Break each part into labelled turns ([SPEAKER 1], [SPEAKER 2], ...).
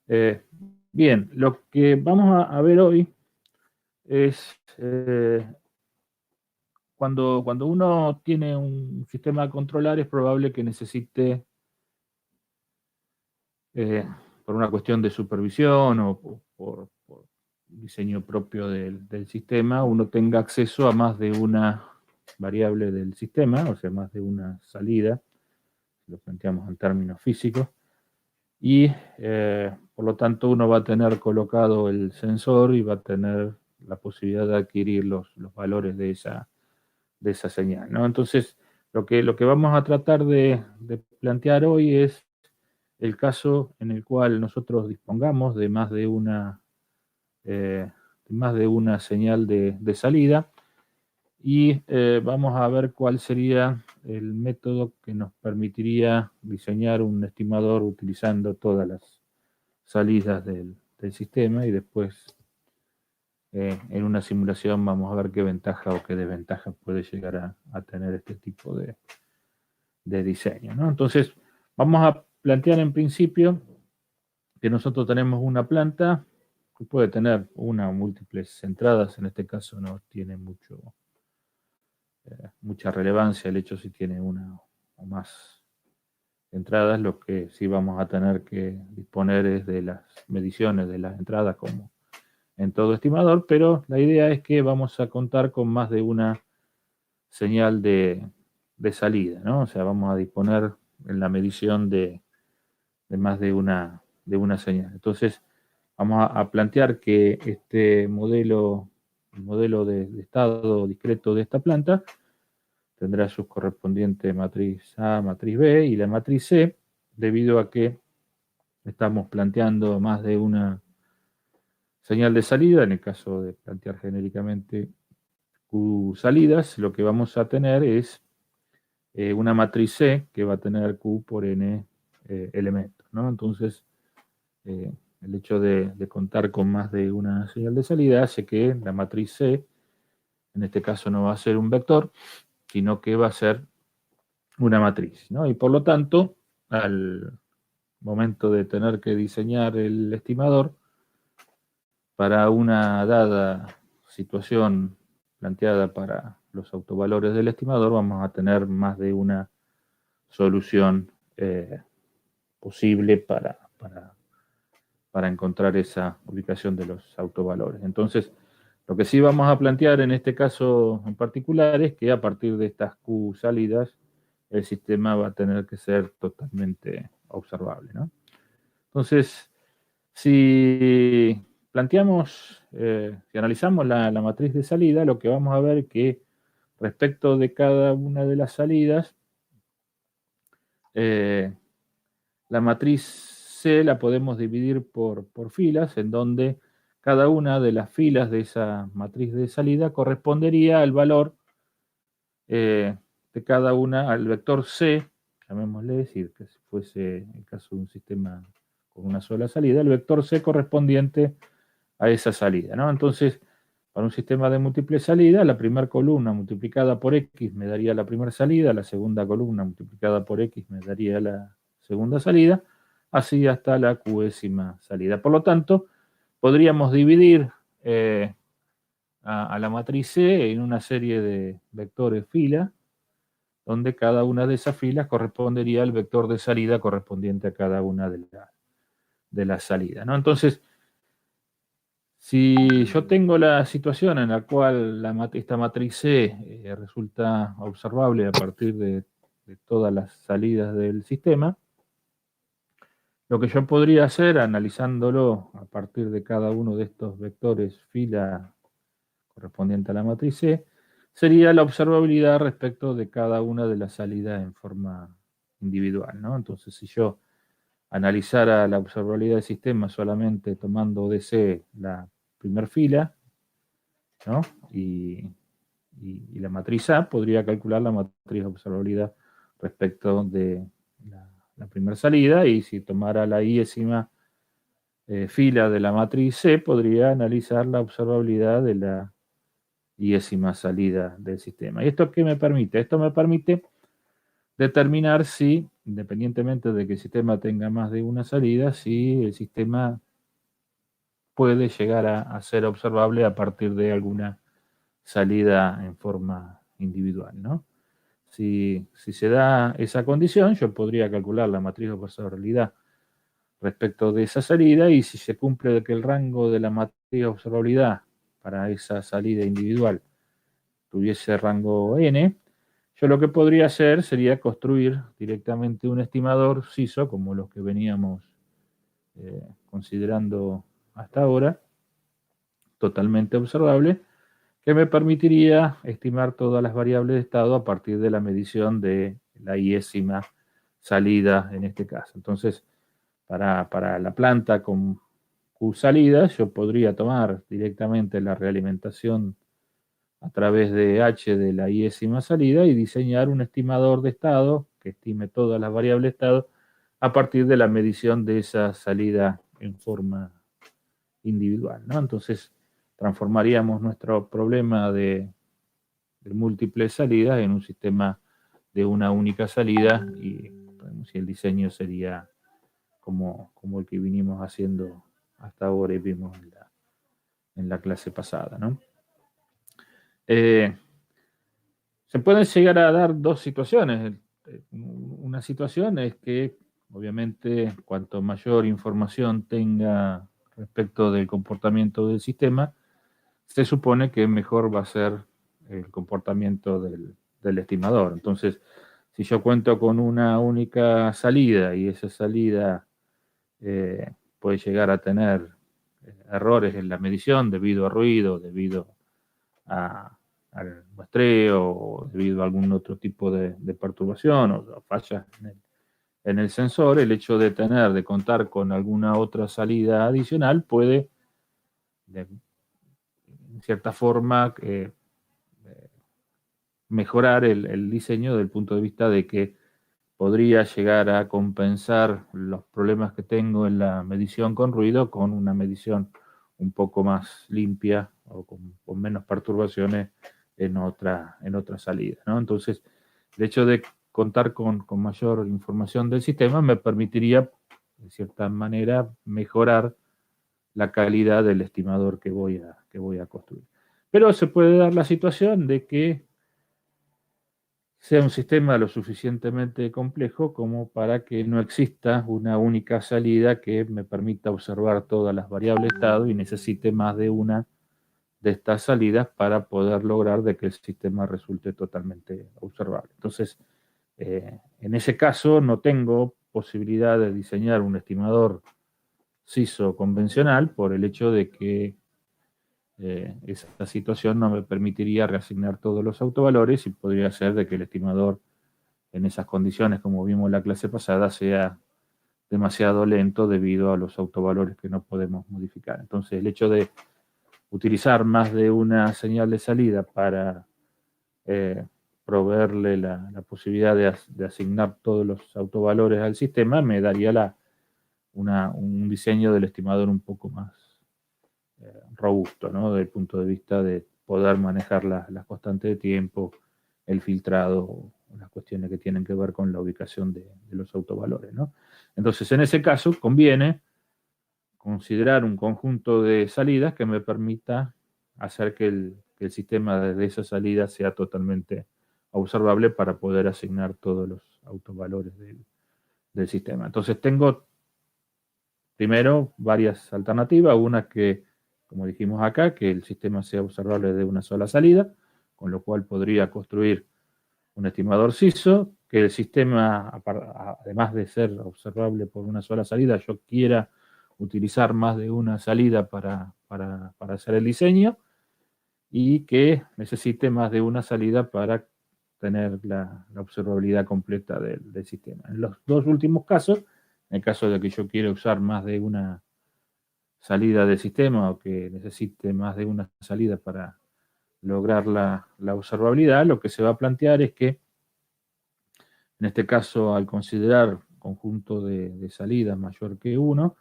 [SPEAKER 1] Eh, Bien, lo que vamos a ver hoy es cuando uno tiene un sistema a controlar, es probable que necesite, eh, por una cuestión de supervisión o por diseño propio del sistema, uno tenga acceso a más de una variable del sistema, o sea, más de una salida, lo planteamos en términos físicos, y por lo tanto uno va a tener colocado el sensor y va a tener la posibilidad de adquirir los valores de esa señal, ¿no? Entonces, lo que vamos a tratar de plantear hoy es el caso en el cual nosotros dispongamos de más de una señal de salida y vamos a ver cuál sería el método que nos permitiría diseñar un estimador utilizando todas las salidas del sistema y después en una simulación vamos a ver qué ventaja o qué desventaja puede llegar a tener este tipo de diseño, ¿no? Entonces, vamos a plantear en principio que nosotros tenemos una planta que puede tener una o múltiples entradas, en este caso no tiene mucha relevancia el hecho si tiene una o más entradas, lo que sí vamos a tener que disponer es de las mediciones de las entradas como en todo estimador, pero la idea es que vamos a contar con más de una señal de salida, ¿no? O sea, vamos a disponer en la medición de más de una señal. Entonces, vamos a plantear que este modelo, el modelo de estado discreto de esta planta, tendrá su correspondiente matriz A, matriz B y la matriz C, debido a que estamos planteando más de una señal de salida, en el caso de plantear genéricamente Q salidas, lo que vamos a tener es una matriz C que va a tener Q por N elementos, ¿no? Entonces, el hecho de contar con más de una señal de salida hace que la matriz C, en este caso no va a ser un vector, sino que va a ser una matriz, ¿no? Y por lo tanto, al momento de tener que diseñar el estimador para una dada situación planteada para los autovalores del estimador, vamos a tener más de una solución posible para encontrar esa ubicación de los autovalores. Entonces, lo que sí vamos a plantear en este caso en particular es que a partir de estas Q salidas, el sistema va a tener que ser totalmente observable, ¿no? Entonces, si planteamos, si analizamos la matriz de salida, lo que vamos a ver es que respecto de cada una de las salidas, eh, la matriz C la podemos dividir por filas, en donde cada una de las filas de esa matriz de salida correspondería al valor de cada una, al vector C, llamémosle decir que si fuese el caso de un sistema con una sola salida, el vector C correspondiente a esa salida, ¿no? Entonces, para un sistema de múltiples salidas, la primera columna multiplicada por X me daría la primera salida, la segunda columna multiplicada por X me daría la segunda salida, así hasta la qésima salida. Por lo tanto, podríamos dividir a la matriz C en una serie de vectores fila, donde cada una de esas filas correspondería al vector de salida correspondiente a cada una de las salidas, ¿no? Entonces, si yo tengo la situación en la cual esta matriz C resulta observable a partir de todas las salidas del sistema, lo que yo podría hacer, analizándolo a partir de cada uno de estos vectores fila correspondiente a la matriz C, sería la observabilidad respecto de cada una de las salidas en forma individual, ¿no? Entonces, si yo analizara la observabilidad del sistema solamente tomando DC la primer fila, ¿no? Y la matriz A, podría calcular la matriz de observabilidad respecto de la primera salida, y si tomara la iésima fila de la matriz C, podría analizar la observabilidad de la iésima salida del sistema. ¿Y esto qué me permite? Esto me permite determinar si, independientemente de que el sistema tenga más de una salida, si el sistema puede llegar a ser observable a partir de alguna salida en forma individual, ¿no? Si se da esa condición, yo podría calcular la matriz de observabilidad respecto de esa salida, y si se cumple de que el rango de la matriz de observabilidad para esa salida individual tuviese rango n, yo lo que podría hacer sería construir directamente un estimador CISO, como los que veníamos considerando hasta ahora, totalmente observable, que me permitiría estimar todas las variables de estado a partir de la medición de la iésima salida en este caso. Entonces, para la planta con Q salidas, yo podría tomar directamente la realimentación a través de H de la iésima salida y diseñar un estimador de estado que estime todas las variables de estado a partir de la medición de esa salida en forma individual, ¿no? Entonces, transformaríamos nuestro problema de múltiples salidas en un sistema de una única salida, y el diseño sería como el que vinimos haciendo hasta ahora y vimos en la clase pasada, ¿no? Se pueden llegar a dar dos situaciones. Una situación es que, obviamente, cuanto mayor información tenga respecto del comportamiento del sistema, se supone que mejor va a ser el comportamiento del estimador. Entonces, si yo cuento con una única salida y esa salida puede llegar a tener errores en la medición debido a ruido, debido al muestreo, o debido a algún otro tipo de perturbación o fallas en el sensor, el hecho de contar con alguna otra salida adicional puede, en cierta forma, mejorar el diseño desde el punto de vista de que podría llegar a compensar los problemas que tengo en la medición con ruido con una medición un poco más limpia o con menos perturbaciones en otra salida, ¿no? Entonces, el hecho de contar con mayor información del sistema me permitiría, de cierta manera, mejorar la calidad del estimador que voy a construir. Pero se puede dar la situación de que sea un sistema lo suficientemente complejo como para que no exista una única salida que me permita observar todas las variables de estado y necesite más de una de estas salidas para poder lograr de que el sistema resulte totalmente observable. Entonces, en ese caso no tengo posibilidad de diseñar un estimador CISO convencional por el hecho de que esa situación no me permitiría reasignar todos los autovalores y podría ser de que el estimador en esas condiciones, como vimos en la clase pasada, sea demasiado lento debido a los autovalores que no podemos modificar. Entonces, el hecho de utilizar más de una señal de salida para proveerle la posibilidad de asignar todos los autovalores al sistema me daría un diseño del estimador un poco más robusto, ¿no? Desde el punto de vista de poder manejar las constantes de tiempo, el filtrado, las cuestiones que tienen que ver con la ubicación de los autovalores, ¿no? Entonces, en ese caso, conviene considerar un conjunto de salidas que me permita hacer que el sistema de esa salida sea totalmente observable para poder asignar todos los autovalores del sistema. Entonces, tengo primero varias alternativas. Una que, como dijimos acá, que el sistema sea observable de una sola salida, con lo cual podría construir un estimador CISO, que el sistema, además de ser observable por una sola salida, yo quiera utilizar más de una salida para hacer el diseño, y que necesite más de una salida para tener la observabilidad completa del sistema. En los dos últimos casos, en el caso de que yo quiera usar más de una salida del sistema o que necesite más de una salida para lograr la observabilidad, lo que se va a plantear es que, en este caso, al considerar conjunto de salidas mayor que 1,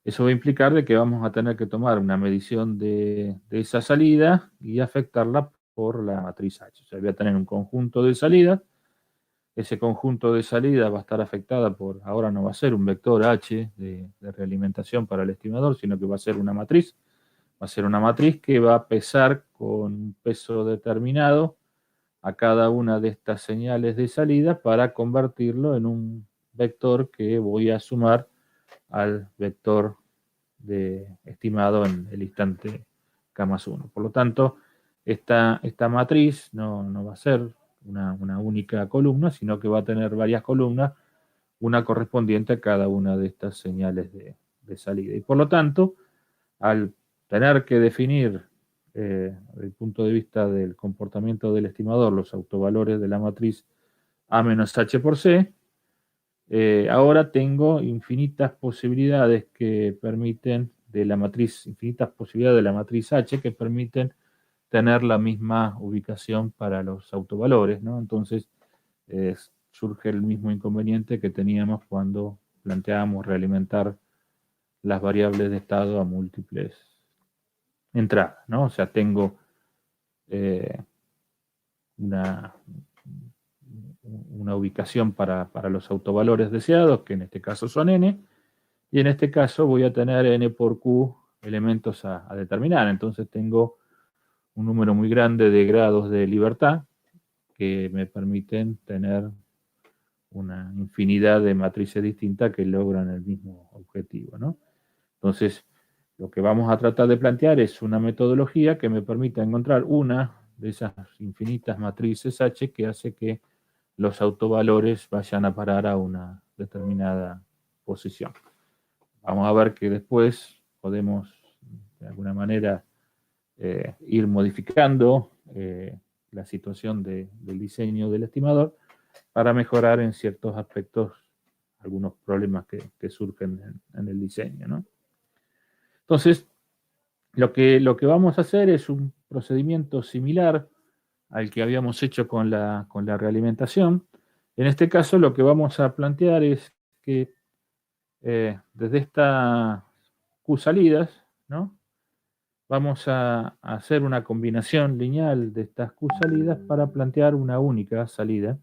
[SPEAKER 1] eso va a implicar de que vamos a tener que tomar una medición de esa salida y afectarla por la matriz H. O sea, voy a tener un conjunto de salidas. ese conjunto de salida va a estar afectada por, ahora no va a ser un vector H de realimentación para el estimador, sino que va a ser una matriz. Va a ser una matriz que va a pesar con un peso determinado a cada una de estas señales de salida para convertirlo en un vector que voy a sumar al vector estimado en el instante K más 1. Por lo tanto, esta matriz no va a ser una única columna, sino que va a tener varias columnas, una correspondiente a cada una de estas señales de salida. Y por lo tanto, al tener que definir desde el punto de vista del comportamiento del estimador los autovalores de la matriz A menos H por C, ahora tengo infinitas posibilidades que permiten de la matriz, infinitas posibilidades de la matriz H que permiten tener la misma ubicación para los autovalores, ¿no? Entonces surge el mismo inconveniente que teníamos cuando planteábamos realimentar las variables de estado a múltiples entradas, ¿no? O sea, tengo una ubicación para los autovalores deseados, que en este caso son n, y en este caso voy a tener n por q elementos a determinar. Entonces tengo un número muy grande de grados de libertad que me permiten tener una infinidad de matrices distintas que logran el mismo objetivo, ¿no? Entonces, lo que vamos a tratar de plantear es una metodología que me permita encontrar una de esas infinitas matrices H que hace que los autovalores vayan a parar a una determinada posición. Vamos a ver que después podemos, de alguna manera, ir modificando la situación del diseño del estimador para mejorar en ciertos aspectos algunos problemas que surgen en el diseño, ¿no? Entonces, lo que vamos a hacer es un procedimiento similar al que habíamos hecho con la realimentación. En este caso, lo que vamos a plantear es que desde estas Q salidas, ¿no? Vamos a hacer una combinación lineal de estas Q salidas para plantear una única salida,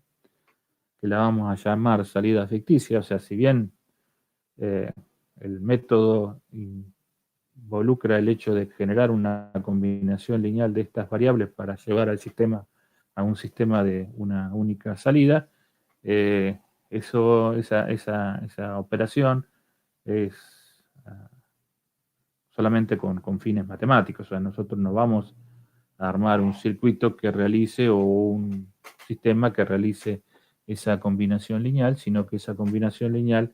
[SPEAKER 1] que la vamos a llamar salida ficticia. O sea, si bien el método involucra el hecho de generar una combinación lineal de estas variables para llevar al sistema a un sistema de una única salida, esa operación es solamente con fines matemáticos. O sea, nosotros no vamos a armar un circuito que realice o un sistema que realice esa combinación lineal, sino que esa combinación lineal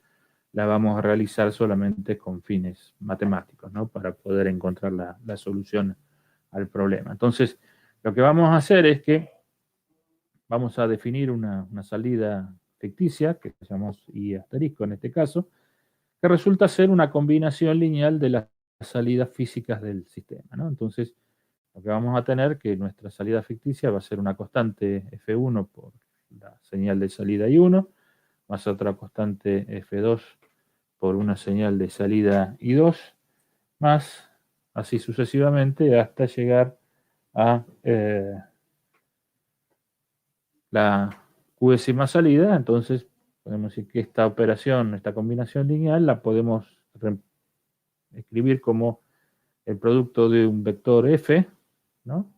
[SPEAKER 1] la vamos a realizar solamente con fines matemáticos, ¿no? Para poder encontrar la solución al problema. Entonces, lo que vamos a hacer es que vamos a definir una salida ficticia, que llamamos I asterisco en este caso, que resulta ser una combinación lineal de las salidas físicas del sistema, ¿no? Entonces, lo que vamos a tener que nuestra salida ficticia va a ser una constante F1 por la señal de salida I1, más otra constante F2 por una señal de salida I2, más así sucesivamente hasta llegar a la qdécima salida. Entonces podemos decir que esta operación, esta combinación lineal, la podemos escribir como el producto de un vector f, ¿no?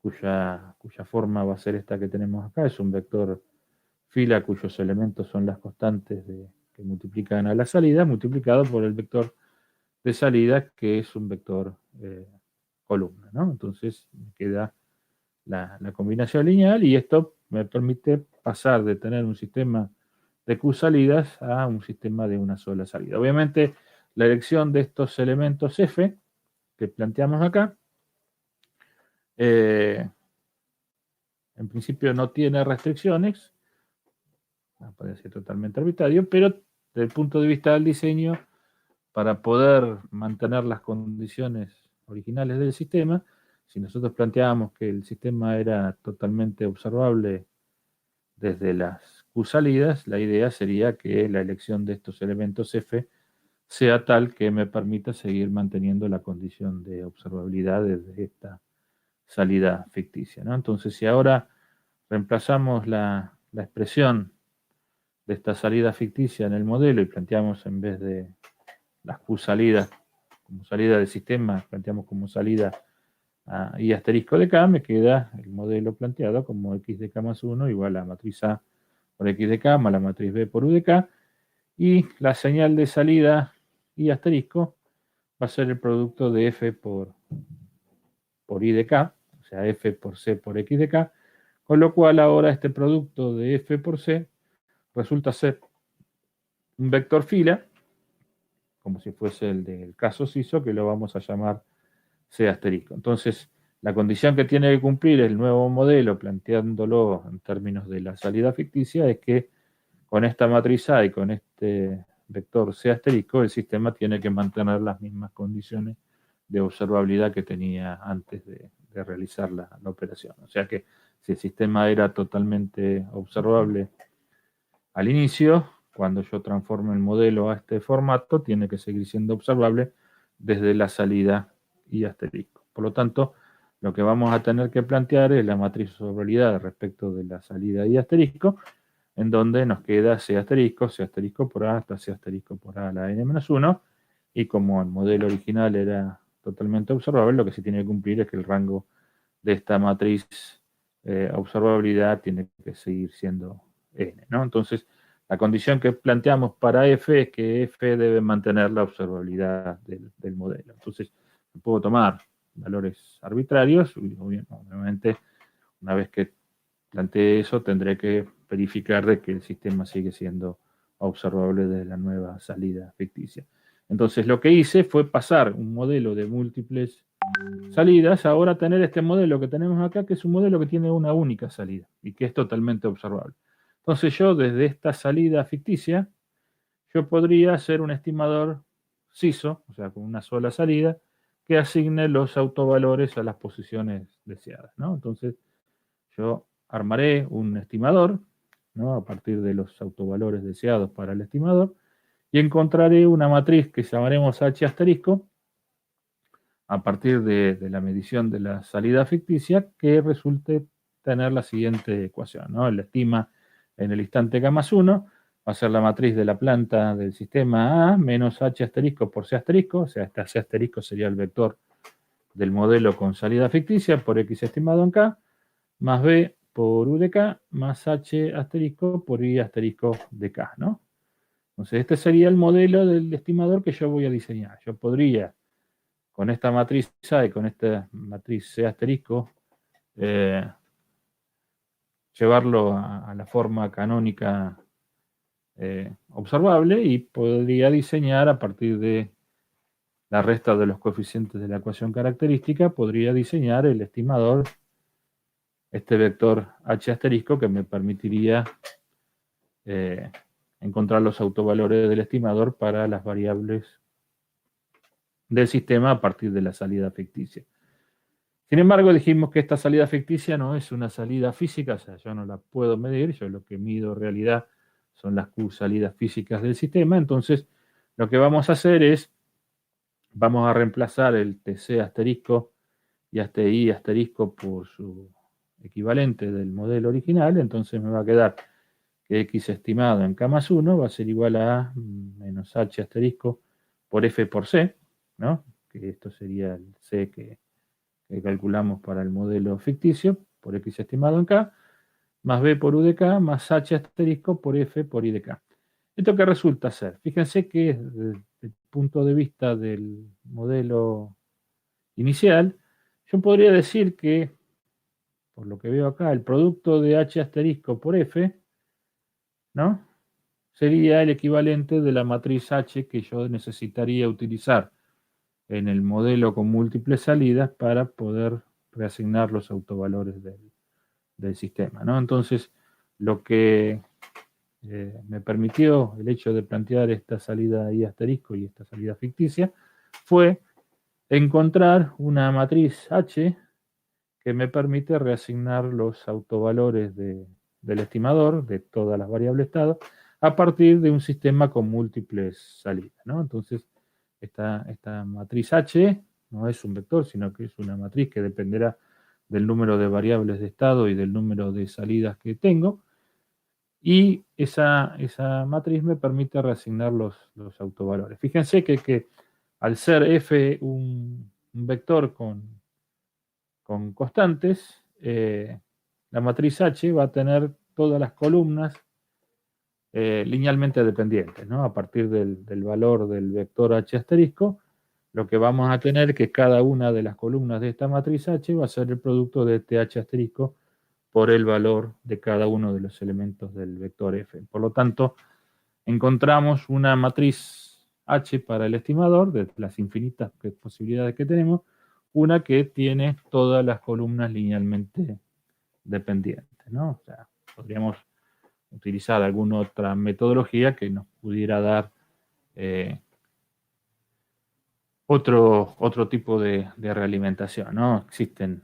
[SPEAKER 1] Cuya forma va a ser esta que tenemos acá, es un vector fila cuyos elementos son las constantes que multiplican a la salida, multiplicado por el vector de salida, que es un vector columna, ¿no? Entonces me queda la combinación lineal, y esto me permite pasar de tener un sistema de Q salidas a un sistema de una sola salida. Obviamente, la elección de estos elementos F que planteamos acá, en principio no tiene restricciones, puede ser totalmente arbitrario, pero desde el punto de vista del diseño, para poder mantener las condiciones originales del sistema, si nosotros planteábamos que el sistema era totalmente observable desde las Q salidas, la idea sería que la elección de estos elementos F sea tal que me permita seguir manteniendo la condición de observabilidad desde esta salida ficticia, ¿no? Entonces, si ahora reemplazamos la la expresión de esta salida ficticia en el modelo y planteamos, en vez de las Q salidas como salida del sistema, planteamos como salida a I asterisco de K, me queda el modelo planteado como X de K más 1 igual a matriz A por X de K más la matriz B por U de K, y la señal de salida I asterisco va a ser el producto de F por I de K, o sea, F por C por X de K, con lo cual ahora este producto de F por C resulta ser un vector fila, como si fuese el del caso CISO, que lo vamos a llamar C asterisco. Entonces, la condición que tiene que cumplir el nuevo modelo, planteándolo en términos de la salida ficticia, es que con esta matriz A y con este vector C asterisco, el sistema tiene que mantener las mismas condiciones de observabilidad que tenía antes de realizar la operación. O sea que si el sistema era totalmente observable al inicio, cuando yo transformo el modelo a este formato, tiene que seguir siendo observable desde la salida I asterisco. Por lo tanto, lo que vamos a tener que plantear es la matriz de observabilidad respecto de la salida I asterisco, en donde nos queda C asterisco por A hasta C asterisco por A a la n-1, y como el modelo original era totalmente observable, lo que se tiene que cumplir es que el rango de esta matriz observabilidad tiene que seguir siendo n, ¿no? Entonces, la condición que planteamos para F es que F debe mantener la observabilidad del modelo. Entonces, puedo tomar valores arbitrarios, y obviamente, una vez que plantee eso, tendré que verificar de que el sistema sigue siendo observable desde la nueva salida ficticia. Entonces, lo que hice fue pasar un modelo de múltiples salidas, ahora tener este modelo que tenemos acá, que es un modelo que tiene una única salida y que es totalmente observable. Entonces yo, desde esta salida ficticia, yo podría hacer un estimador CISO, o sea, con una sola salida, que asigne los autovalores a las posiciones deseadas, ¿no? Entonces yo armaré un estimador, ¿no?, a partir de los autovalores deseados para el estimador, y encontraré una matriz que llamaremos H asterisco, a partir de la medición de la salida ficticia, que resulte tener la siguiente ecuación, ¿no? La estima en el instante K más 1 va a ser la matriz de la planta del sistema A menos H asterisco por C asterisco, o sea, este C asterisco sería el vector del modelo con salida ficticia por X estimado en K, más B por U de K, más H asterisco por I asterisco de K, ¿no? Entonces, este sería el modelo del estimador que yo voy a diseñar. Yo podría, con esta matriz A y con esta matriz C asterisco, llevarlo a la forma canónica observable, y podría diseñar a partir de la resta de los coeficientes de la ecuación característica, podría diseñar el estimador, este vector H asterisco, que me permitiría encontrar los autovalores del estimador para las variables del sistema a partir de la salida ficticia. Sin embargo, dijimos que esta salida ficticia no es una salida física, o sea, yo no la puedo medir, yo lo que mido en realidad son las Q salidas físicas del sistema. Entonces, lo que vamos a hacer es, vamos a reemplazar el TC asterisco y este I asterisco por su equivalente del modelo original. Entonces me va a quedar que X estimado en K más 1 va a ser igual a menos H asterisco por F por C, ¿no? Que esto sería el C que calculamos para el modelo ficticio, por X estimado en K, más B por U de K, más H asterisco por F por I de K. ¿Esto qué resulta ser? Fíjense que desde el punto de vista del modelo inicial, yo podría decir que, por lo que veo acá, el producto de H asterisco por F, ¿no?, sería el equivalente de la matriz H que yo necesitaría utilizar en el modelo con múltiples salidas para poder reasignar los autovalores del sistema, ¿no? Entonces, lo que me permitió el hecho de plantear esta salida I asterisco y esta salida ficticia fue encontrar una matriz H que me permite reasignar los autovalores del estimador de todas las variables estado a partir de un sistema con múltiples salidas, ¿no? Entonces, esta matriz H no es un vector, sino que es una matriz que dependerá del número de variables de estado y del número de salidas que tengo. y esa matriz me permite reasignar los autovalores. Fíjense que al ser f un vector con constantes, la matriz H va a tener todas las columnas linealmente dependientes, ¿no? A partir del valor del vector H asterisco, lo que vamos a tener es que cada una de las columnas de esta matriz H va a ser el producto de este H asterisco por el valor de cada uno de los elementos del vector F. Por lo tanto, encontramos una matriz H para el estimador, de las infinitas posibilidades que tenemos, una que tiene todas las columnas linealmente dependientes, ¿no? O sea, podríamos utilizar alguna otra metodología que nos pudiera dar otro tipo de realimentación, ¿no? Existen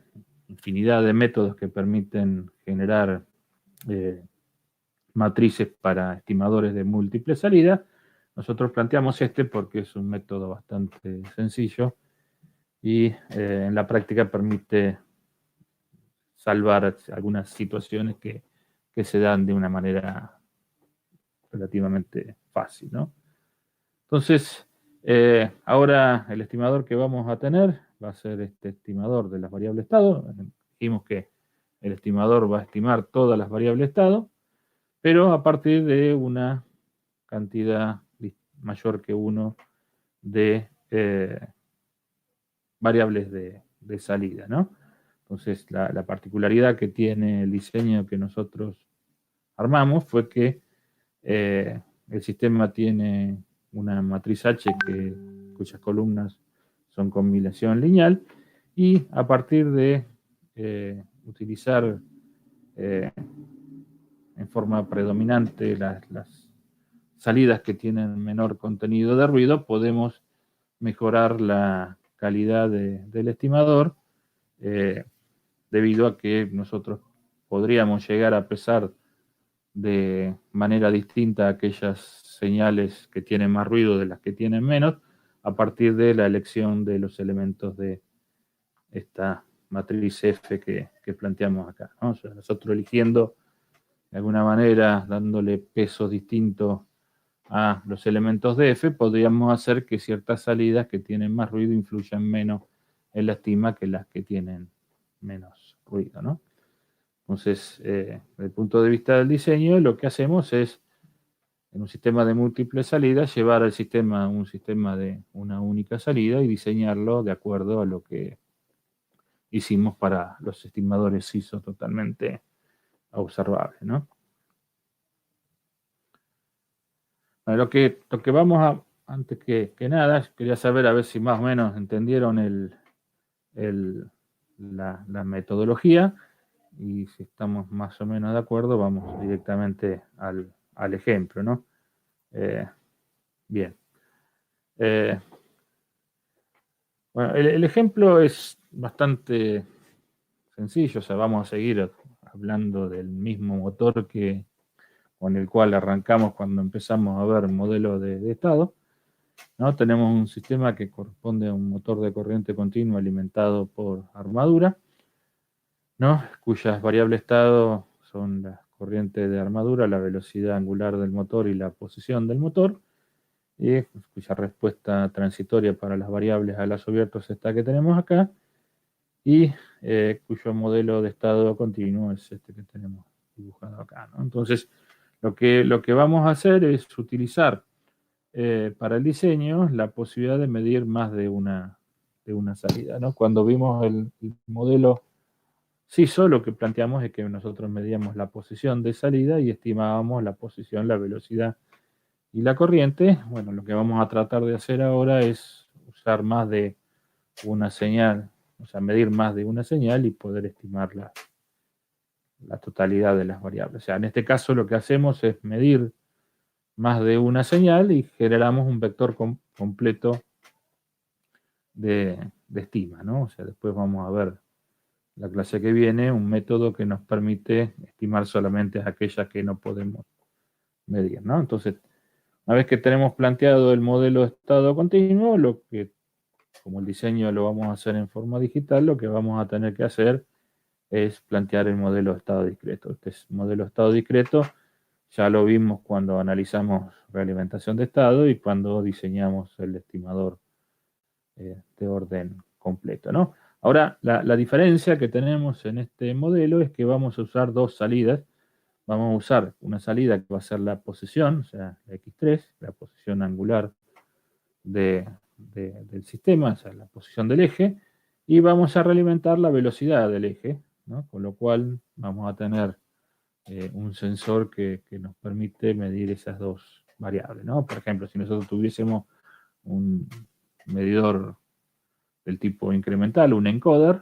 [SPEAKER 1] infinidad de métodos que permiten generar matrices para estimadores de múltiples salidas. Nosotros planteamos este porque es un método bastante sencillo y en la práctica permite salvar algunas situaciones que se dan de una manera relativamente fácil, ¿no? Entonces, ahora el estimador que vamos a tener va a ser este estimador de las variables estado. Dijimos que el estimador va a estimar todas las variables estado, pero a partir de una cantidad mayor que 1 de variables de salida, ¿no? Entonces, la particularidad que tiene el diseño que nosotros armamos fue que el sistema tiene una matriz H cuyas columnas son combinación lineal, y a partir de utilizar en forma predominante las salidas que tienen menor contenido de ruido, podemos mejorar la calidad del estimador debido a que nosotros podríamos llegar a pesar de manera distinta aquellas señales que tienen más ruido de las que tienen menos, a partir de la elección de los elementos de esta matriz F que planteamos acá, ¿no? O sea, nosotros eligiendo de alguna manera, dándole peso distinto a los elementos de F, podríamos hacer que ciertas salidas que tienen más ruido influyan menos en la estima que las que tienen menos ruido, ¿no? Entonces, desde el punto de vista del diseño, lo que hacemos es, en un sistema de múltiples salidas, llevar al sistema un sistema de una única salida y diseñarlo de acuerdo a lo que hicimos para los estimadores ISO totalmente observables, ¿no? Bueno, lo que vamos a, antes que nada, quería saber a ver si más o menos entendieron la metodología. Y si estamos más o menos de acuerdo, vamos directamente al ejemplo, ¿no? Bien. Bueno, el ejemplo es bastante sencillo, o sea, vamos a seguir hablando del mismo motor con el cual arrancamos cuando empezamos a ver modelos de estado, ¿no? Tenemos un sistema que corresponde a un motor de corriente continua alimentado por armadura, ¿no? Cuyas variables estado son las corrientes de armadura, la velocidad angular del motor y la posición del motor, y cuya respuesta transitoria para las variables a lazo abierto es esta que tenemos acá, y cuyo modelo de estado continuo es este que tenemos dibujado acá, ¿no? Entonces, lo que vamos a hacer es utilizar para el diseño la posibilidad de medir más de una salida, ¿no? Cuando vimos el modelo CISO, lo que planteamos es que nosotros medíamos la posición de salida y estimábamos la posición, la velocidad y la corriente. Bueno, lo que vamos a tratar de hacer ahora es usar más de una señal, o sea, medir más de una señal y poder estimar la totalidad de las variables. O sea, en este caso lo que hacemos es medir más de una señal y generamos un vector completo de estima, ¿no? O sea, después vamos a ver la clase que viene un método que nos permite estimar solamente aquellas que no podemos medir, ¿no? Entonces, una vez que tenemos planteado el modelo de estado continuo, lo que, como el diseño lo vamos a hacer en forma digital, lo que vamos a tener que hacer es plantear el modelo de estado discreto. Este modelo de estado discreto Ya lo vimos cuando analizamos realimentación de estado y cuando diseñamos el estimador de orden completo, ¿no? Ahora, la diferencia que tenemos en este modelo es que vamos a usar dos salidas. Vamos a usar una salida que va a ser la posición, o sea, la X3, la posición angular del sistema, o sea, la posición del eje, y vamos a realimentar la velocidad del eje, ¿no? Con lo cual vamos a tener un sensor que nos permite medir esas dos variables, ¿no? Por ejemplo, si nosotros tuviésemos un medidor del tipo incremental, un encoder,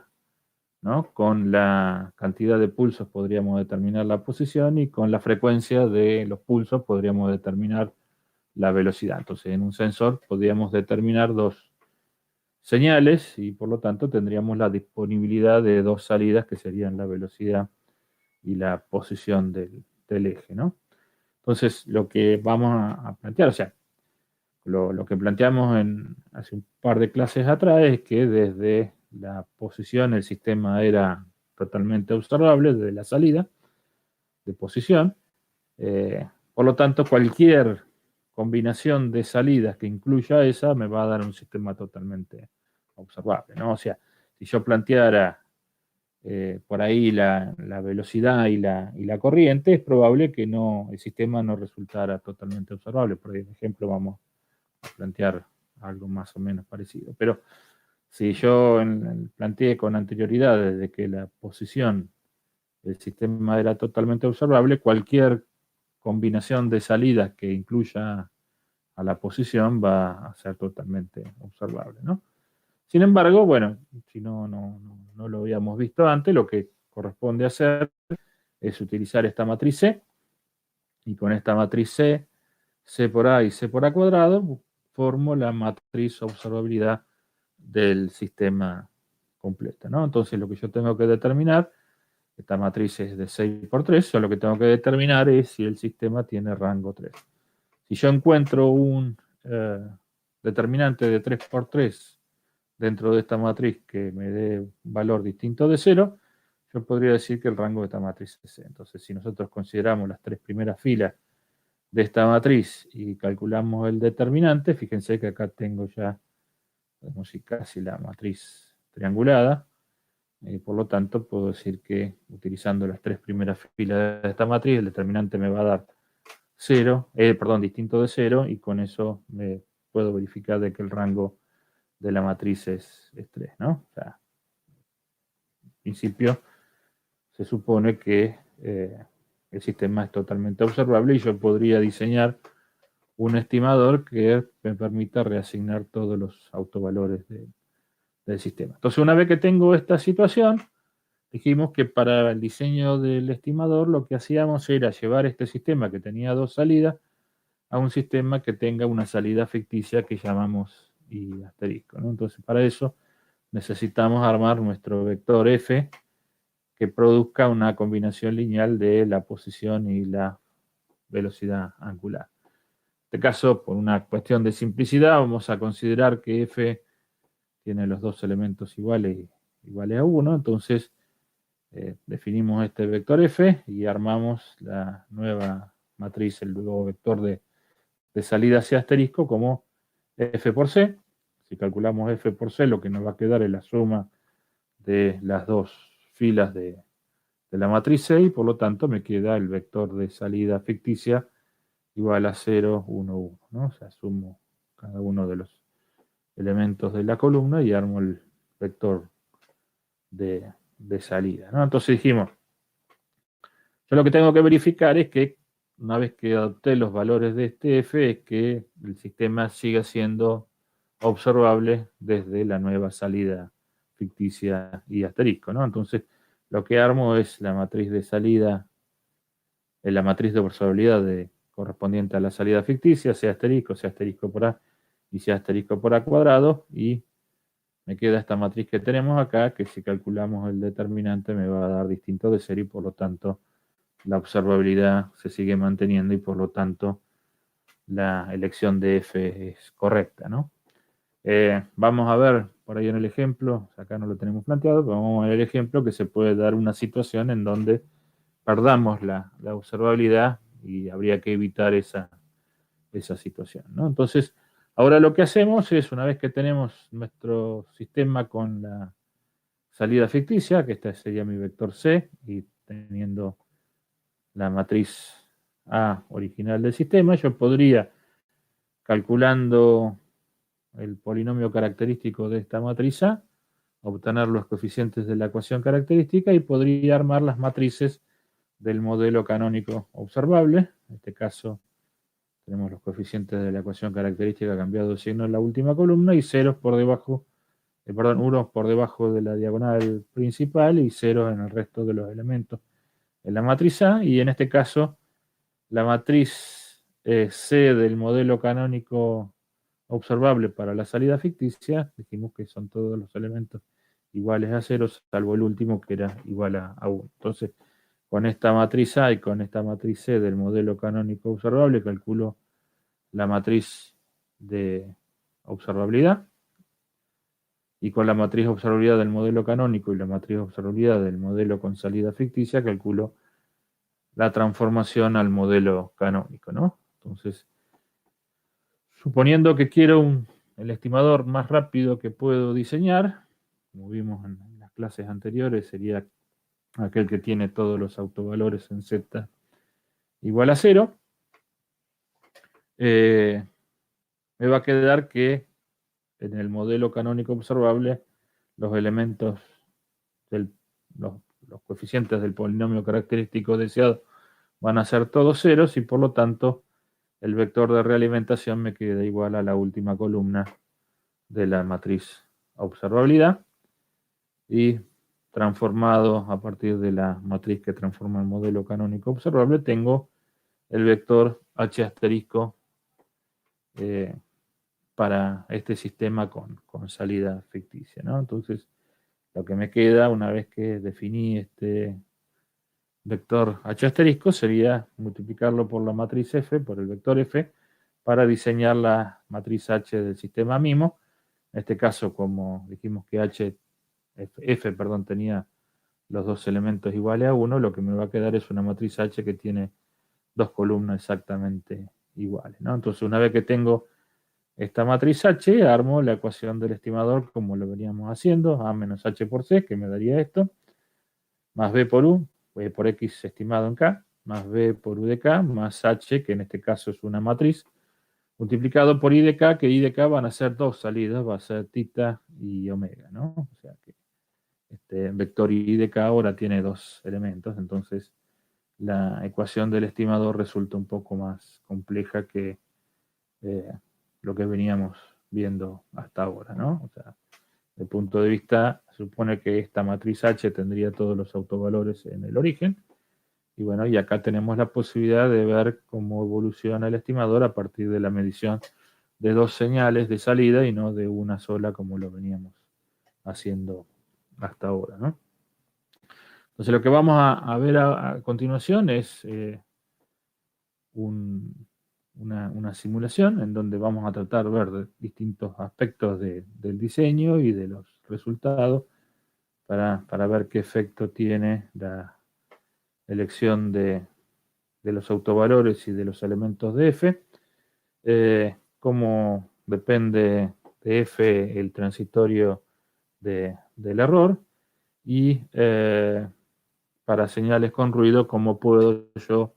[SPEAKER 1] ¿no? Con la cantidad de pulsos podríamos determinar la posición y con la frecuencia de los pulsos podríamos determinar la velocidad. Entonces, en un sensor podríamos determinar dos señales y por lo tanto tendríamos la disponibilidad de dos salidas que serían la velocidad y la posición del eje, ¿no? Entonces, lo que vamos a plantear, o sea, lo que planteamos hace un par de clases atrás es que desde la posición el sistema era totalmente observable, desde la salida de posición. Por lo tanto, cualquier combinación de salidas que incluya esa me va a dar un sistema totalmente observable, ¿no? O sea, si yo planteara por ahí la velocidad y la corriente, es probable que el sistema no resultara totalmente observable. Por ejemplo, vamos a plantear algo más o menos parecido. Pero si yo planteé con anterioridad desde que la posición del sistema era totalmente observable, cualquier combinación de salidas que incluya a la posición va a ser totalmente observable, ¿no? Sin embargo, bueno, si no lo habíamos visto antes, lo que corresponde hacer es utilizar esta matriz C, y con esta matriz C, C por A y C por A cuadrado, formo la matriz observabilidad del sistema completo, ¿no? Entonces lo que yo tengo que determinar, esta matriz es de 6 por 3, yo lo que tengo que determinar es si el sistema tiene rango 3. Si yo encuentro un determinante de 3 por 3 dentro de esta matriz que me dé un valor distinto de 0, yo podría decir que el rango de esta matriz es C. Entonces, si nosotros consideramos las tres primeras filas de esta matriz y calculamos el determinante, fíjense que acá tengo ya, podemos decir, casi la matriz triangulada. Por lo tanto, puedo decir que utilizando las tres primeras filas de esta matriz, el determinante me va a dar 0, distinto de 0, y con eso me puedo verificar de que el rango de la matriz es 3, ¿no? O sea, en principio se supone que el sistema es totalmente observable y yo podría diseñar un estimador que me permita reasignar todos los autovalores del sistema. Entonces, una vez que tengo esta situación, dijimos que para el diseño del estimador lo que hacíamos era llevar este sistema que tenía dos salidas a un sistema que tenga una salida ficticia que llamamos y asterisco, ¿no? Entonces, para eso necesitamos armar nuestro vector f que produzca una combinación lineal de la posición y la velocidad angular. En este caso, por una cuestión de simplicidad, vamos a considerar que f tiene los dos elementos iguales a 1, entonces definimos este vector f y armamos la nueva matriz, el nuevo vector de salida hacia asterisco como f por c. Si calculamos f por c, lo que nos va a quedar es la suma de las dos filas de la matriz C, y por lo tanto me queda el vector de salida ficticia igual a 0, 1, 1, ¿no? O sea, sumo cada uno de los elementos de la columna y armo el vector de salida, ¿no? Entonces dijimos, yo lo que tengo que verificar es que una vez que adopté los valores de este f, es que el sistema siga siendo observable desde la nueva salida ficticia y asterisco, ¿no? Entonces, lo que armo es la matriz de salida, la matriz de observabilidad correspondiente a la salida ficticia, sea asterisco por A y sea asterisco por A cuadrado, y me queda esta matriz que tenemos acá, que si calculamos el determinante me va a dar distinto de 0 y por lo tanto la observabilidad se sigue manteniendo y por lo tanto la elección de f es correcta, ¿no? Vamos a ver por ahí en el ejemplo, acá no lo tenemos planteado, pero vamos a ver el ejemplo que se puede dar una situación en donde perdamos la observabilidad y habría que evitar esa situación, ¿no? Entonces, ahora lo que hacemos es, una vez que tenemos nuestro sistema con la salida ficticia, que esta sería mi vector C, y teniendo la matriz A original del sistema, yo podría, calculando el polinomio característico de esta matriz A, obtener los coeficientes de la ecuación característica y podría armar las matrices del modelo canónico observable. En este caso tenemos los coeficientes de la ecuación característica cambiado de signo en la última columna y ceros por debajo, unos por debajo de la diagonal principal y ceros en el resto de los elementos en la matriz A. Y en este caso la matriz C del modelo canónico observable para la salida ficticia, dijimos que son todos los elementos iguales a 0, salvo el último que era igual a 1. Entonces, con esta matriz A y con esta matriz C del modelo canónico observable, calculo la matriz de observabilidad. Y con la matriz observabilidad del modelo canónico y la matriz observabilidad del modelo con salida ficticia, calculo la transformación al modelo canónico, ¿no? Entonces, suponiendo que quiero el estimador más rápido que puedo diseñar, como vimos en las clases anteriores, sería aquel que tiene todos los autovalores en z igual a 0, me va a quedar que en el modelo canónico observable los elementos, los coeficientes del polinomio característico deseado van a ser todos ceros y por lo tanto el vector de realimentación me queda igual a la última columna de la matriz observabilidad, y transformado a partir de la matriz que transforma el modelo canónico observable, tengo el vector H asterisco para este sistema con salida ficticia, ¿no? Entonces, lo que me queda una vez que definí este vector H asterisco sería multiplicarlo por la matriz F, por el vector F, para diseñar la matriz H del sistema mismo. En este caso, como dijimos que F, tenía los dos elementos iguales a 1, lo que me va a quedar es una matriz H que tiene dos columnas exactamente iguales, ¿no? Entonces, una vez que tengo esta matriz H, armo la ecuación del estimador como lo veníamos haciendo, A menos H por C, que me daría esto, más B por U, por X estimado en K, más B por U de K, más H, que en este caso es una matriz, multiplicado por I de K, que I de K van a ser dos salidas, va a ser tita y omega, ¿no? O sea que este vector I de K ahora tiene dos elementos, entonces la ecuación del estimador resulta un poco más compleja que lo que veníamos viendo hasta ahora, ¿no? O sea, desde el punto de vista, supone que esta matriz H tendría todos los autovalores en el origen, y bueno, y acá tenemos la posibilidad de ver cómo evoluciona el estimador a partir de la medición de dos señales de salida y no de una sola como lo veníamos haciendo hasta ahora, ¿no? Entonces lo que vamos a ver a continuación es una simulación en donde vamos a tratar de ver distintos aspectos del diseño y de los resultados para ver qué efecto tiene la elección de los autovalores y de los elementos de F, cómo depende de F el transitorio del error, y para señales con ruido, cómo puedo yo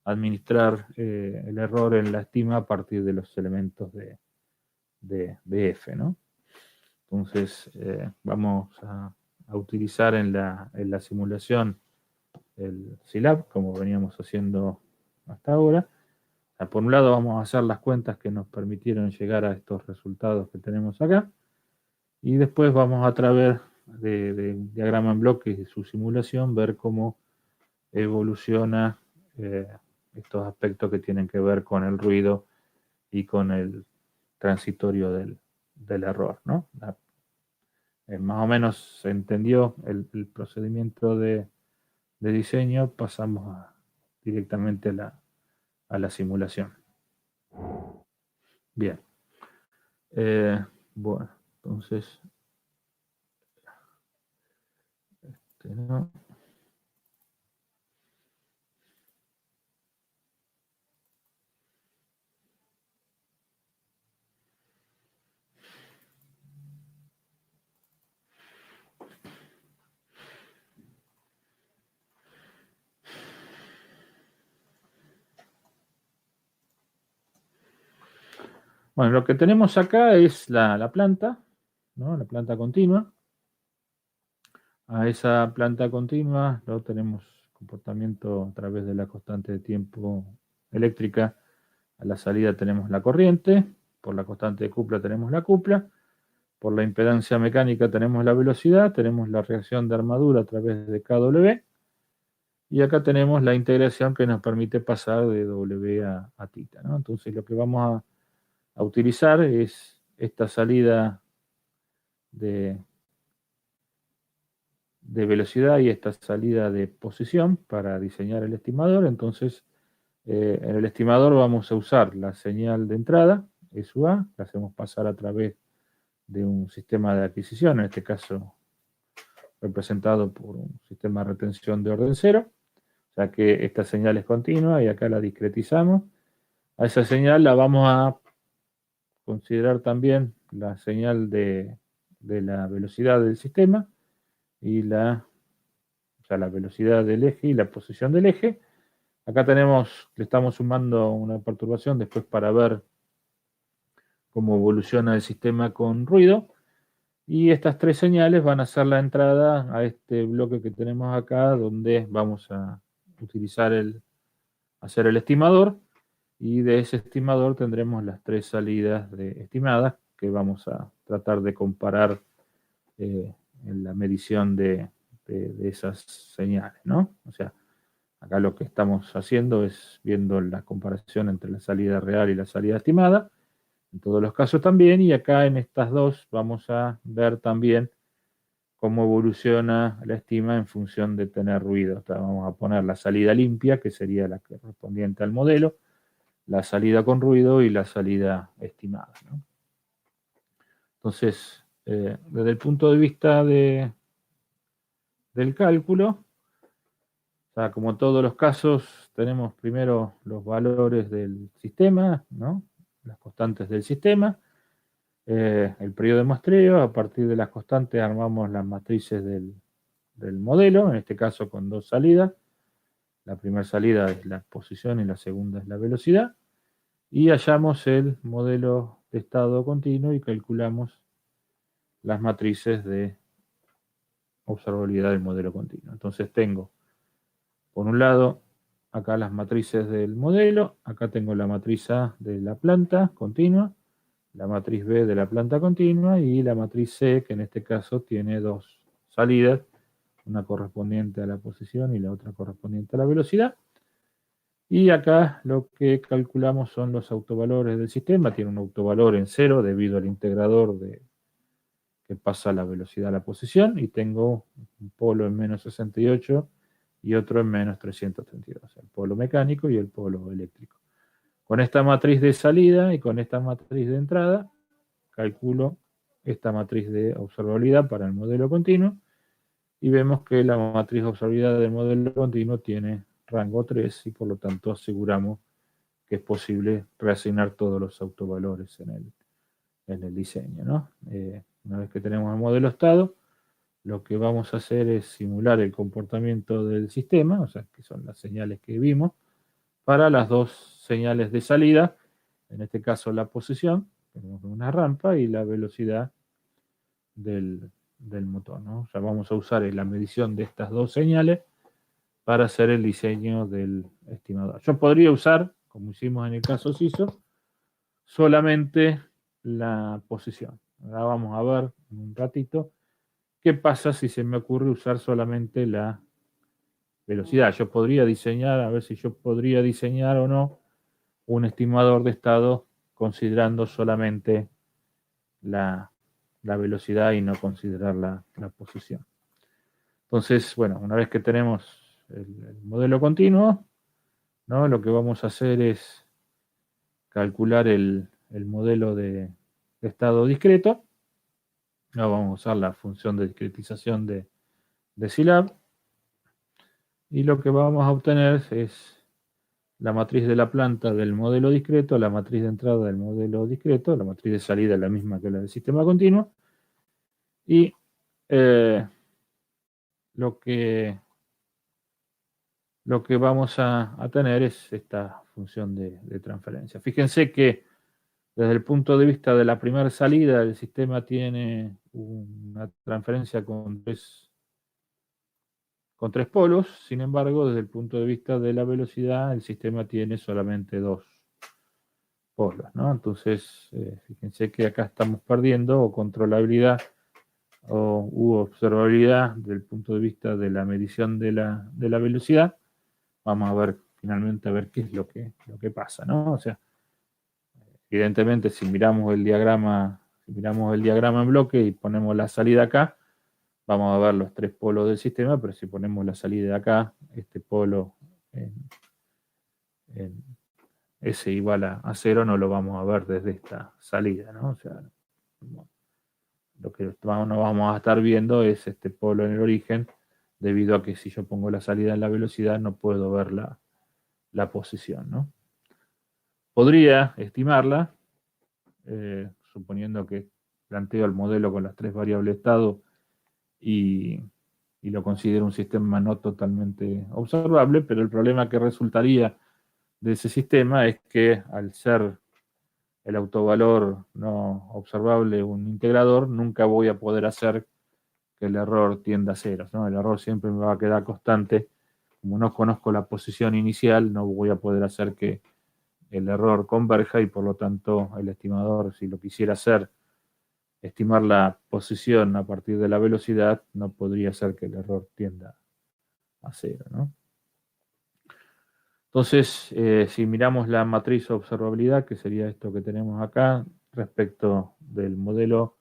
[SPEAKER 1] administrar el error en la estima a partir de los elementos de F, ¿no? Entonces, vamos a utilizar en la simulación el SILAB, como veníamos haciendo hasta ahora. O sea, por un lado vamos a hacer las cuentas que nos permitieron llegar a estos resultados que tenemos acá, y después vamos a través de un diagrama en bloques de su simulación ver cómo evoluciona estos aspectos que tienen que ver con el ruido y con el transitorio del error, ¿no? Más o menos se entendió el procedimiento de diseño, pasamos directamente a la simulación. Bien. Bueno, entonces, ¿no? Bueno, lo que tenemos acá es la planta, ¿no? La planta continua. A esa planta continua lo tenemos comportamiento a través de la constante de tiempo eléctrica. A la salida tenemos la corriente, por la constante de cupla tenemos la cupla, por la impedancia mecánica tenemos la velocidad, tenemos la reacción de armadura a través de kW, y acá tenemos la integración que nos permite pasar de W a θ, ¿no? Entonces lo que vamos a utilizar es esta salida de velocidad y esta salida de posición para diseñar el estimador. Entonces, en el estimador vamos a usar la señal de entrada, SUA, la hacemos pasar a través de un sistema de adquisición, en este caso representado por un sistema de retención de orden cero, ya que esta señal es continua y acá la discretizamos. A esa señal la vamos a considerar también la señal de la velocidad del sistema y la velocidad del eje y la posición del eje. Acá le estamos sumando una perturbación después para ver cómo evoluciona el sistema con ruido. Y estas tres señales van a ser la entrada a este bloque que tenemos acá, donde vamos a utilizar hacer el estimador. Y de ese estimador tendremos las tres salidas estimadas que vamos a tratar de comparar en la medición de esas señales, ¿no? O sea, acá lo que estamos haciendo es viendo la comparación entre la salida real y la salida estimada, en todos los casos también, y acá en estas dos vamos a ver también cómo evoluciona la estima en función de tener ruido. O sea, vamos a poner la salida limpia, que sería la correspondiente al modelo, la salida con ruido y la salida estimada, ¿no? Entonces, desde el punto de vista del cálculo, o sea, como todos los casos, tenemos primero los valores del sistema, ¿no? Las constantes del sistema, el periodo de muestreo. A partir de las constantes armamos las matrices del modelo, en este caso con dos salidas. La primera salida es la posición y la segunda es la velocidad. Y hallamos el modelo de estado continuo y calculamos las matrices de observabilidad del modelo continuo. Entonces tengo, por un lado, acá las matrices del modelo, acá tengo la matriz A de la planta continua, la matriz B de la planta continua y la matriz C, que en este caso tiene dos salidas, una correspondiente a la posición y la otra correspondiente a la velocidad. Y acá lo que calculamos son los autovalores del sistema. Tiene un autovalor en 0 debido al integrador que pasa la velocidad a la posición, y tengo un polo en menos 68 y otro en menos 332, el polo mecánico y el polo eléctrico. Con esta matriz de salida y con esta matriz de entrada, calculo esta matriz de observabilidad para el modelo continuo, y vemos que la matriz de observabilidad del modelo continuo tiene rango 3 y por lo tanto aseguramos que es posible reasignar todos los autovalores en el diseño, ¿no? Una vez que tenemos el modelo estado, lo que vamos a hacer es simular el comportamiento del sistema, o sea, que son las señales que vimos, para las dos señales de salida, en este caso la posición, tenemos una rampa, y la velocidad del motor, ¿no? O sea, vamos a usar la medición de estas dos señales para hacer el diseño del estimador. Yo podría usar, como hicimos en el caso CISO, solamente la posición. Ahora vamos a ver en un ratito qué pasa si se me ocurre usar solamente la velocidad. Yo podría diseñar, a ver si yo podría diseñar o no un estimador de estado considerando solamente la velocidad y no considerar la posición. Entonces, bueno, una vez que tenemos el modelo continuo, ¿no? Lo que vamos a hacer es calcular el modelo de estado discreto. No, vamos a usar la función de discretización de Scilab. Y lo que vamos a obtener es la matriz de la planta del modelo discreto, la matriz de entrada del modelo discreto, la matriz de salida es la misma que la del sistema continuo. Y lo que vamos a tener es esta función de transferencia. Fíjense que Desde el punto de vista de la primera salida, el sistema tiene una transferencia con tres polos. Sin embargo, desde el punto de vista de la velocidad, el sistema tiene solamente dos polos, ¿no? Entonces, fíjense que acá estamos perdiendo o controlabilidad u observabilidad desde el punto de vista de la medición de la velocidad. Vamos a ver finalmente a ver qué es lo que pasa, ¿no? O sea, evidentemente si miramos el diagrama en bloque y ponemos la salida acá, vamos a ver los tres polos del sistema, pero si ponemos la salida de acá, este polo en S igual a 0, no lo vamos a ver desde esta salida, ¿no? O sea, lo que no vamos a estar viendo es este polo en el origen, debido a que si yo pongo la salida en la velocidad no puedo ver la posición, ¿no? Podría estimarla, suponiendo que planteo el modelo con las tres variables estado y lo considero un sistema no totalmente observable, pero el problema que resultaría de ese sistema es que al ser el autovalor no observable un integrador, nunca voy a poder hacer que el error tienda a cero, ¿no? El error siempre me va a quedar constante. Como no conozco la posición inicial, no voy a poder hacer que el error converja y por lo tanto el estimador, si lo quisiera hacer, estimar la posición a partir de la velocidad, no podría ser que el error tienda a cero, ¿no? Entonces, si miramos la matriz observabilidad, que sería esto que tenemos acá, respecto del modelo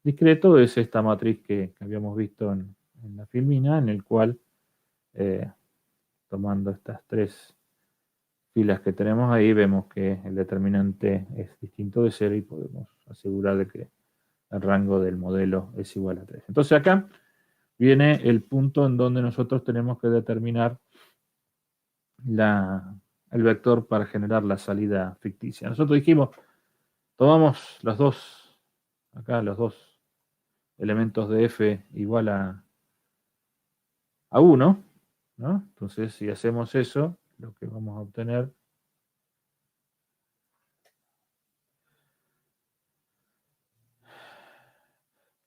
[SPEAKER 1] discreto, es esta matriz que habíamos visto en la filmina, en el cual, tomando estas tres filas que tenemos ahí, vemos que el determinante es distinto de 0 y podemos asegurar de que el rango del modelo es igual a 3. Entonces acá viene el punto en donde nosotros tenemos que determinar el vector para generar la salida ficticia. Nosotros dijimos, tomamos los dos elementos de f igual a 1, ¿no? Entonces, si hacemos eso, lo que vamos a obtener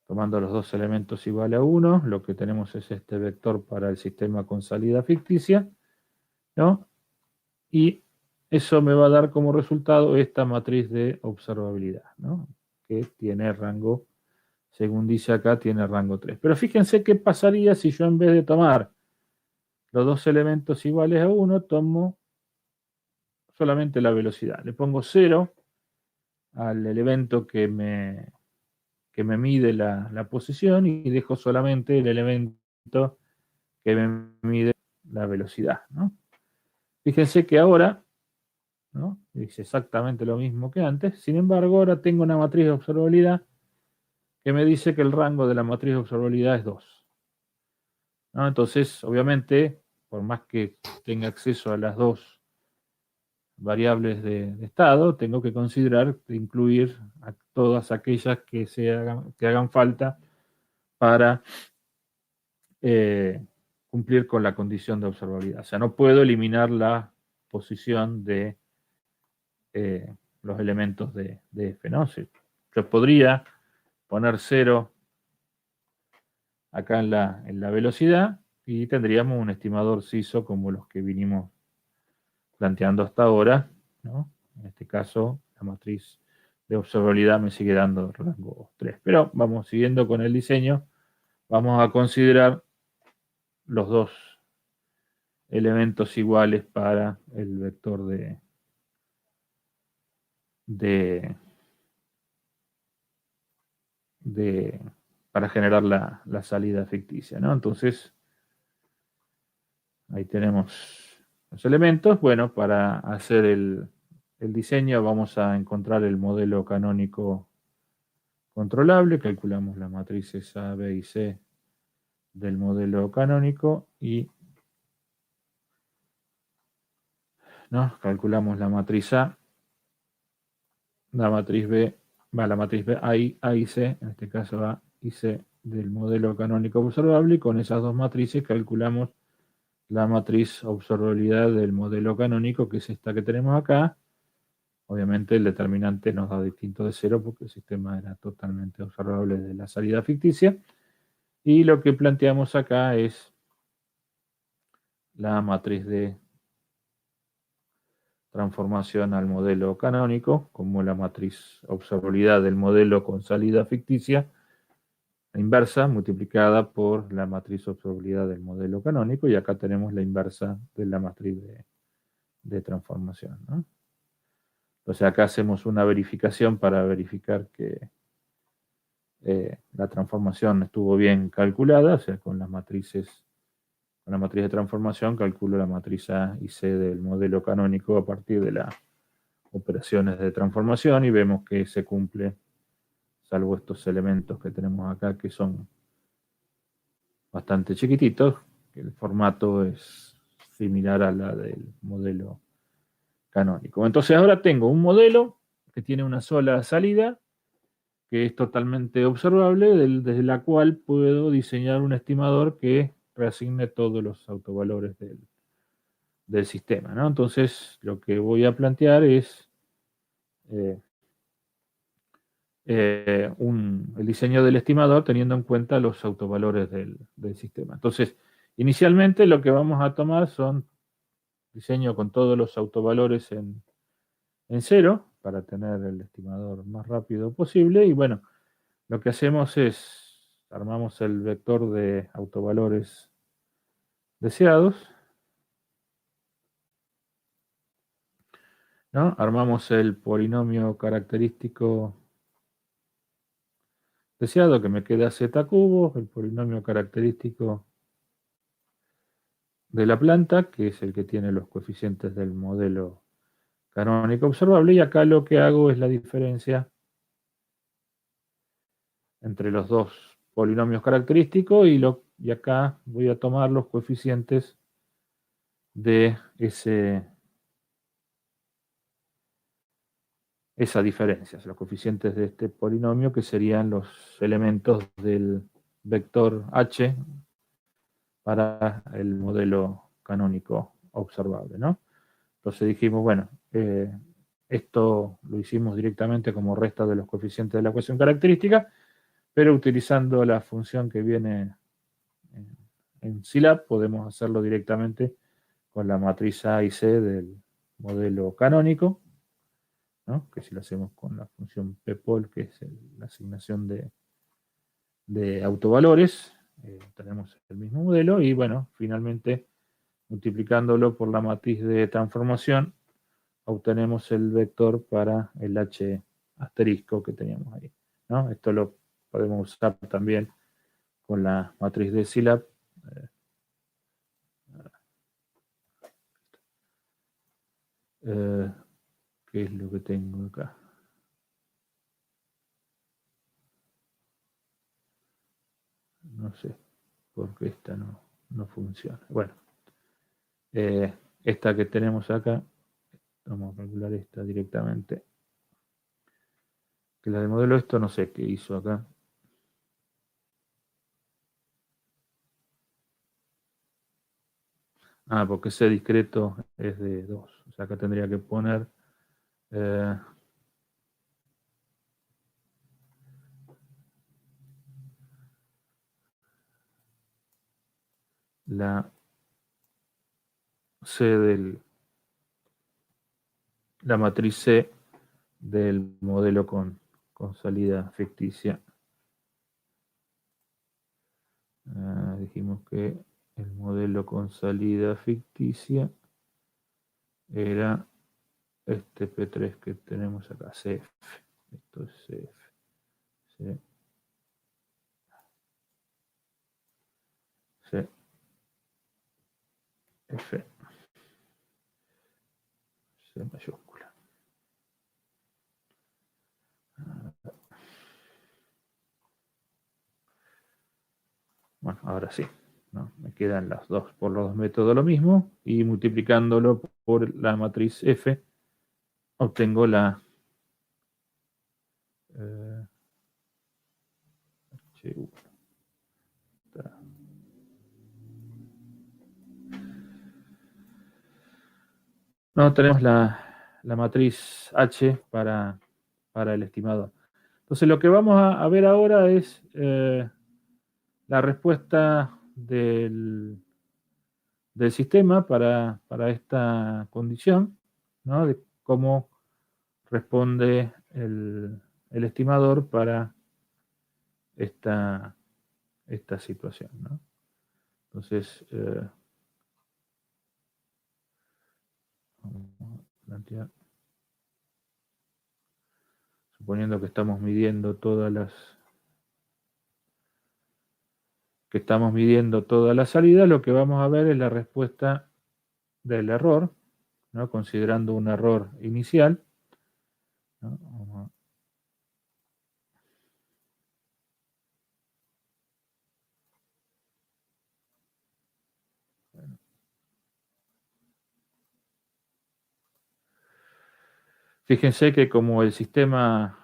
[SPEAKER 1] tomando los dos elementos igual a 1, lo que tenemos es este vector para el sistema con salida ficticia, ¿no? Y eso me va a dar como resultado esta matriz de observabilidad, ¿no? Que tiene rango, según dice acá, tiene rango 3. Pero fíjense qué pasaría si yo en vez de tomar los dos elementos iguales a 1, tomo solamente la velocidad. Le pongo 0 al elemento que me mide la posición y dejo solamente el elemento que me mide la velocidad, ¿no? Fíjense que ahora, ¿no? Dice exactamente lo mismo que antes. Sin embargo, ahora tengo una matriz de observabilidad que me dice que el rango de la matriz de observabilidad es 2, ¿no? Entonces, obviamente, por más que tenga acceso a las dos variables de estado, tengo que considerar incluir a todas aquellas que hagan falta para cumplir con la condición de observabilidad. O sea, no puedo eliminar la posición de los elementos de f, ¿no? Yo podría poner 0 acá en la velocidad y tendríamos un estimador CISO como los que vinimos planteando hasta ahora, ¿no? En este caso, la matriz de observabilidad me sigue dando rango 3. Pero vamos siguiendo con el diseño. Vamos a considerar los dos elementos iguales para el vector para generar la salida ficticia, ¿no? Entonces, ahí tenemos los elementos. Bueno, para hacer el diseño vamos a encontrar el modelo canónico controlable. Calculamos las matrices A, B y C del modelo canónico y ¿no? Calculamos la matriz A, la matriz B, A y C, en este caso A y C del modelo canónico observable, y con esas dos matrices calculamos la matriz observabilidad del modelo canónico, que es esta que tenemos acá, Obviamente el determinante nos da distinto de 0 porque el sistema era totalmente observable de la salida ficticia. Y lo que planteamos acá es la matriz de transformación al modelo canónico, como la matriz observabilidad del modelo con salida ficticia, la inversa multiplicada por la matriz observabilidad del modelo canónico, y acá tenemos la inversa de la matriz de transformación, ¿no? Entonces acá hacemos una verificación para verificar que la transformación estuvo bien calculada, o sea, con las matrices, con la matriz de transformación calculo la matriz A y C del modelo canónico a partir de las operaciones de transformación y vemos que se cumple, salvo estos elementos que tenemos acá que son bastante chiquititos, que el formato es similar a la del modelo canónico. Entonces ahora tengo un modelo que tiene una sola salida, que es totalmente observable, desde la cual puedo diseñar un estimador que reasigne todos los autovalores del sistema, ¿no? Entonces lo que voy a plantear es eh, el diseño del estimador teniendo en cuenta los autovalores del sistema. Entonces, inicialmente lo que vamos a tomar son diseño con todos los autovalores en 0 para tener el estimador más rápido posible. Y bueno, lo que hacemos es armamos el vector de autovalores deseados, ¿no? Armamos el polinomio característico deseado que me queda z cubo, el polinomio característico de la planta, que es el que tiene los coeficientes del modelo canónico observable, y acá lo que hago es la diferencia entre los dos polinomios característicos y acá voy a tomar los coeficientes de esa diferencia, los coeficientes de este polinomio que serían los elementos del vector h para el modelo canónico observable, ¿no? Entonces dijimos, bueno, esto lo hicimos directamente como resta de los coeficientes de la ecuación característica, pero utilizando la función que viene en Scilab podemos hacerlo directamente con la matriz A y C del modelo canónico, ¿no? Que si lo hacemos con la función ppol, que es la asignación de autovalores, tenemos el mismo modelo y bueno, finalmente multiplicándolo por la matriz de transformación obtenemos el vector para el h asterisco que teníamos ahí, ¿no? Esto lo podemos usar también con la matriz de Scilab. ¿Qué es lo que tengo acá? No sé por qué esta no funciona. Bueno, esta que tenemos acá, vamos a calcular esta directamente. Que la del modelo esto no sé qué hizo acá. Ah, porque ese discreto es de 2. O sea, acá tendría que poner la C la matriz C del modelo con salida ficticia. Dijimos que el modelo con salida ficticia era este P3 que tenemos acá, CF. Esto es CF. C, C, F, C mayúscula. Bueno, ahora sí, ¿no? Me quedan las dos por los dos métodos lo mismo y multiplicándolo por la matriz F obtengo la H1. No, tenemos la matriz H para el estimador. Entonces lo que vamos a ver ahora es la respuesta del sistema para esta condición, ¿no? De cómo responde el estimador para esta situación, ¿no? Entonces, vamos a plantear, suponiendo que estamos midiendo todas las salidas, lo que vamos a ver es la respuesta del error, ¿no? Considerando un error inicial, ¿no? Fíjense que como el sistema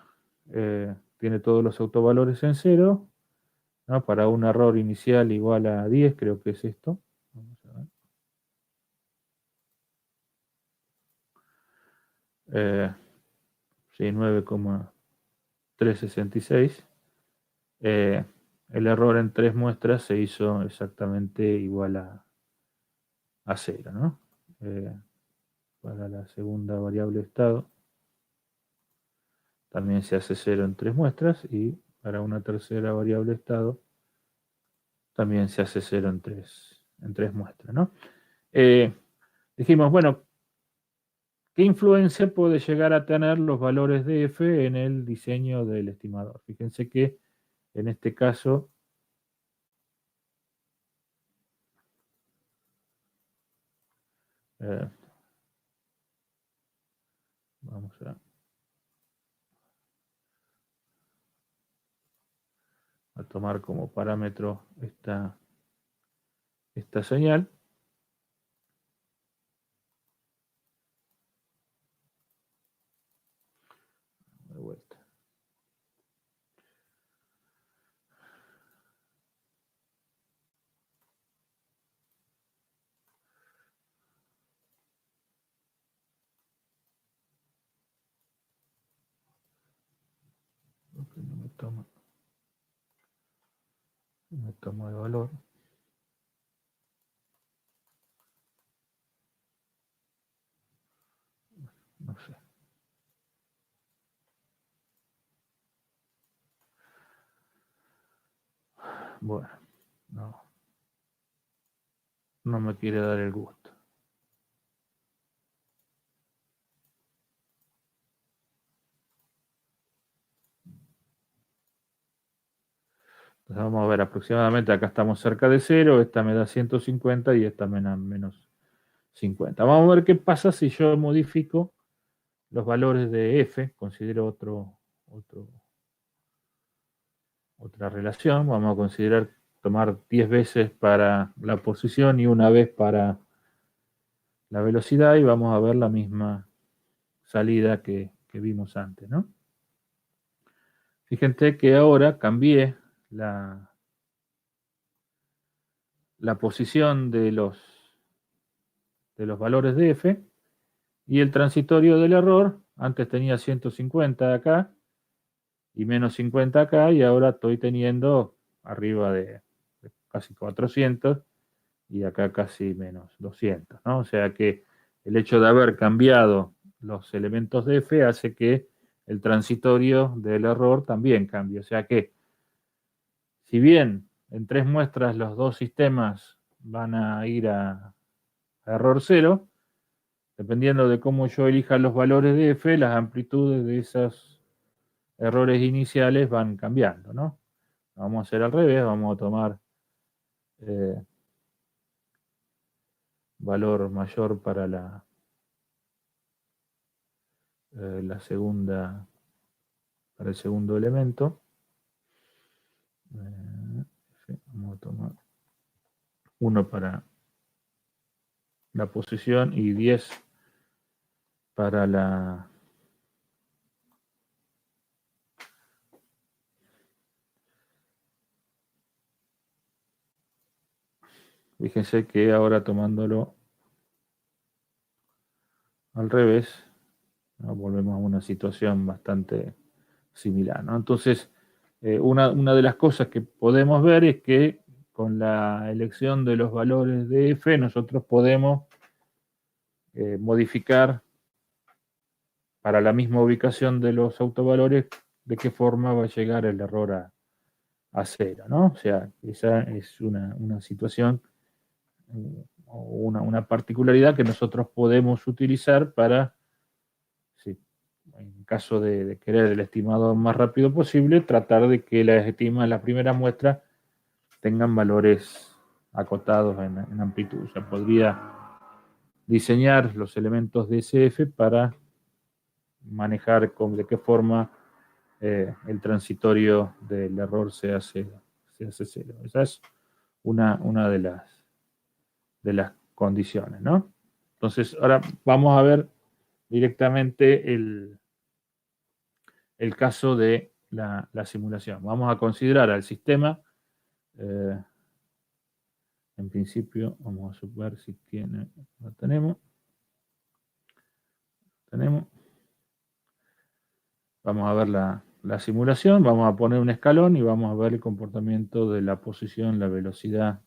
[SPEAKER 1] tiene todos los autovalores en cero, ¿no? Para un error inicial igual a 10, creo que es esto. Vamos a ver. Sí, 9,366. El error en 3 muestras se hizo exactamente igual a 0, ¿no? Para la segunda variable estado también se hace 0 en 3 muestras, y para una tercera variable estado también se hace 0 en 3 muestras, ¿no? Dijimos, bueno, ¿qué influencia puede llegar a tener los valores de f en el diseño del estimador? Fíjense que en este caso vamos a tomar como parámetro esta señal. De vuelta. Porque no me toma el valor. No sé. Bueno, no me quiere dar el gusto. Entonces vamos a ver aproximadamente, acá estamos cerca de 0, esta me da 150 y esta me da menos 50. Vamos a ver qué pasa si yo modifico los valores de f, considero otra relación. Vamos a considerar tomar 10 veces para la posición y una vez para la velocidad, y vamos a ver la misma salida que vimos antes, ¿no? Fíjense que ahora cambié la posición de los valores de f, y el transitorio del error, antes tenía 150 acá y menos 50 acá, y ahora estoy teniendo arriba de casi 400 y acá casi menos 200, ¿no? O sea que el hecho de haber cambiado los elementos de f hace que el transitorio del error también cambie. O sea que, si bien en 3 muestras los dos sistemas van a ir a error cero, dependiendo de cómo yo elija los valores de f, las amplitudes de esos errores iniciales van cambiando, ¿no? Vamos a hacer al revés, vamos a tomar valor mayor para la segunda, para el segundo elemento. Vamos a tomar 1 para la posición y 10 para la fíjense que ahora tomándolo al revés, ¿no? Volvemos a una situación bastante similar, ¿no? Entonces, una de las cosas que podemos ver es que con la elección de los valores de f, nosotros podemos modificar para la misma ubicación de los autovalores de qué forma va a llegar el error a cero, ¿no? O sea, esa es una situación o una particularidad que nosotros podemos utilizar para, sí, en caso de querer el estimado más rápido posible, tratar de que las estimas, las primeras muestras, tengan valores acotados en amplitud. O sea, podría diseñar los elementos de SF para manejar de qué forma el transitorio del error se hace cero. Esa es una de las condiciones, ¿no? Entonces, ahora vamos a ver directamente el caso de la simulación. Vamos a considerar al sistema, en principio, vamos a suponer si tiene, lo tenemos. Vamos a ver la simulación, vamos a poner un escalón y vamos a ver el comportamiento de la posición, la velocidad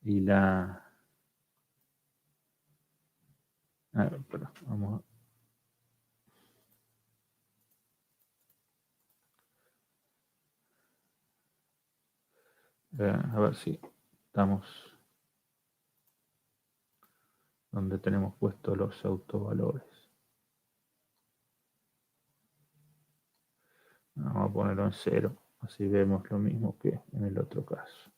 [SPEAKER 1] y la... vamos a ver si estamos donde tenemos puestos los autovalores. Vamos a ponerlo en 0, así vemos lo mismo que en el otro caso.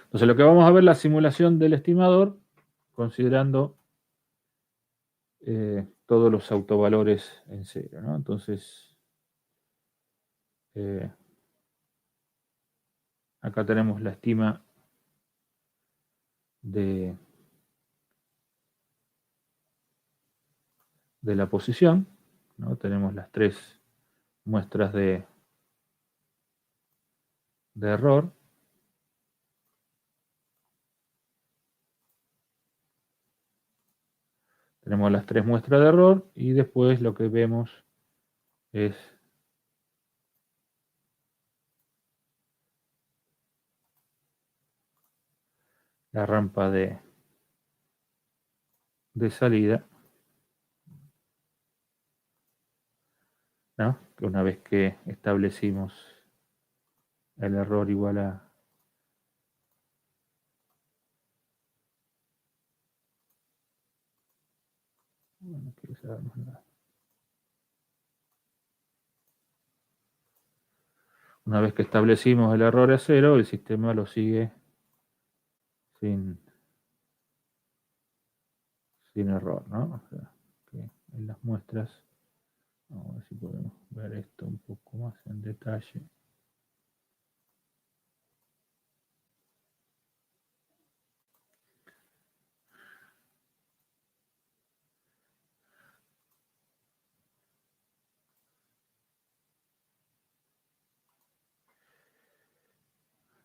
[SPEAKER 1] Entonces lo que vamos a ver es la simulación del estimador, considerando todos los autovalores en 0, ¿no? Entonces, acá tenemos la estima de la posición, ¿no? Tenemos las 3 muestras de error. Tenemos las 3 muestras de error y después lo que vemos es la rampa de salida, ¿no? Que una vez que establecimos el error igual a bueno, quiero saber más nada. Una vez que establecimos el error a 0, el sistema lo sigue sin error, ¿no? O sea, que en las muestras, vamos a ver si podemos ver esto un poco más en detalle.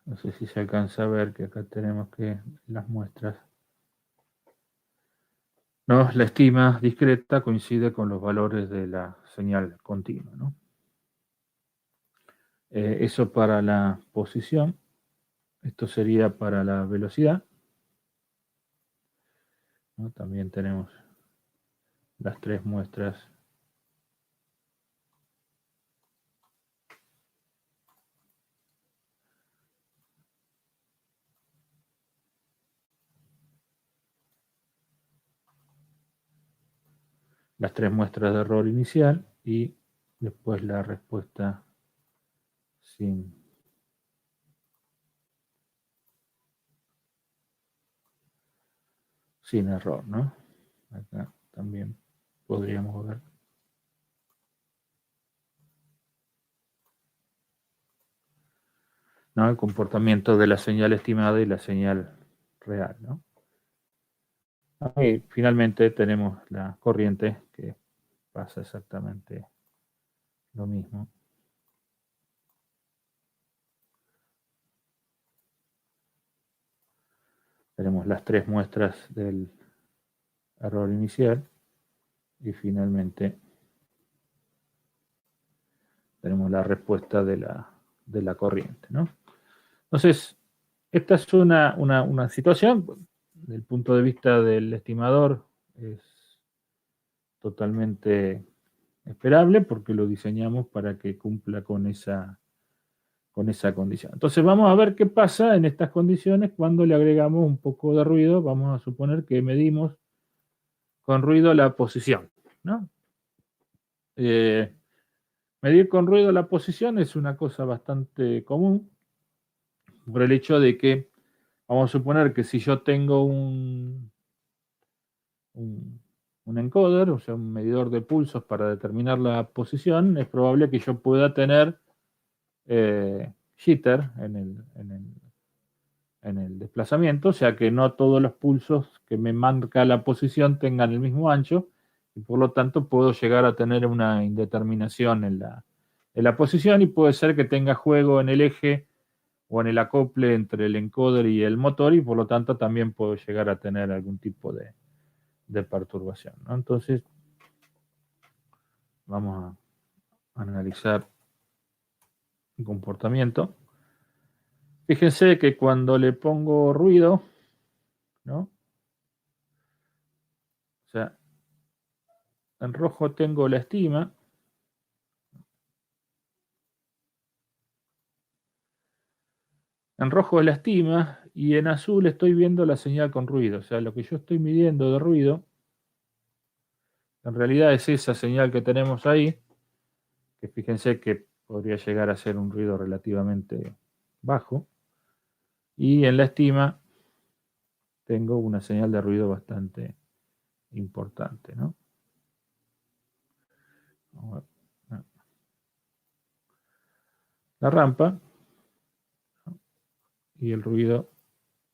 [SPEAKER 1] No sé si se alcanza a ver que acá tenemos que las muestras. No, la estima discreta coincide con los valores de la señal continua, ¿no? Eso para la posición. Esto sería para la velocidad, ¿no? También tenemos las 3 muestras de error inicial y después la respuesta sin error, ¿no? Acá también podríamos ver. ¿No? El comportamiento de la señal estimada y la señal real, ¿no? Y finalmente tenemos la corriente que pasa exactamente lo mismo. Tenemos las 3 muestras del error inicial y finalmente tenemos la respuesta de la corriente, ¿no? Entonces, esta es una situación, desde el punto de vista del estimador, es totalmente esperable porque lo diseñamos para que cumpla con esa condición. Entonces vamos a ver qué pasa en estas condiciones cuando le agregamos un poco de ruido. Vamos a suponer que medimos con ruido la posición, ¿no? Medir con ruido la posición es una cosa bastante común por el hecho de que vamos a suponer que si yo tengo un encoder, o sea, un medidor de pulsos para determinar la posición, es probable que yo pueda tener jitter en el desplazamiento, o sea que no todos los pulsos que me marca la posición tengan el mismo ancho, y por lo tanto puedo llegar a tener una indeterminación en la posición, y puede ser que tenga juego en el eje o en el acople entre el encoder y el motor, y por lo tanto también puedo llegar a tener algún tipo de perturbación, ¿no? Entonces, vamos a analizar el comportamiento. Fíjense que cuando le pongo ruido, ¿no? O sea, en rojo tengo la estima. En rojo es la estima y en azul estoy viendo la señal con ruido. O sea, lo que yo estoy midiendo de ruido, en realidad es esa señal que tenemos ahí, que fíjense que podría llegar a ser un ruido relativamente bajo. Y en la estima tengo una señal de ruido bastante importante, ¿no? La rampa y el ruido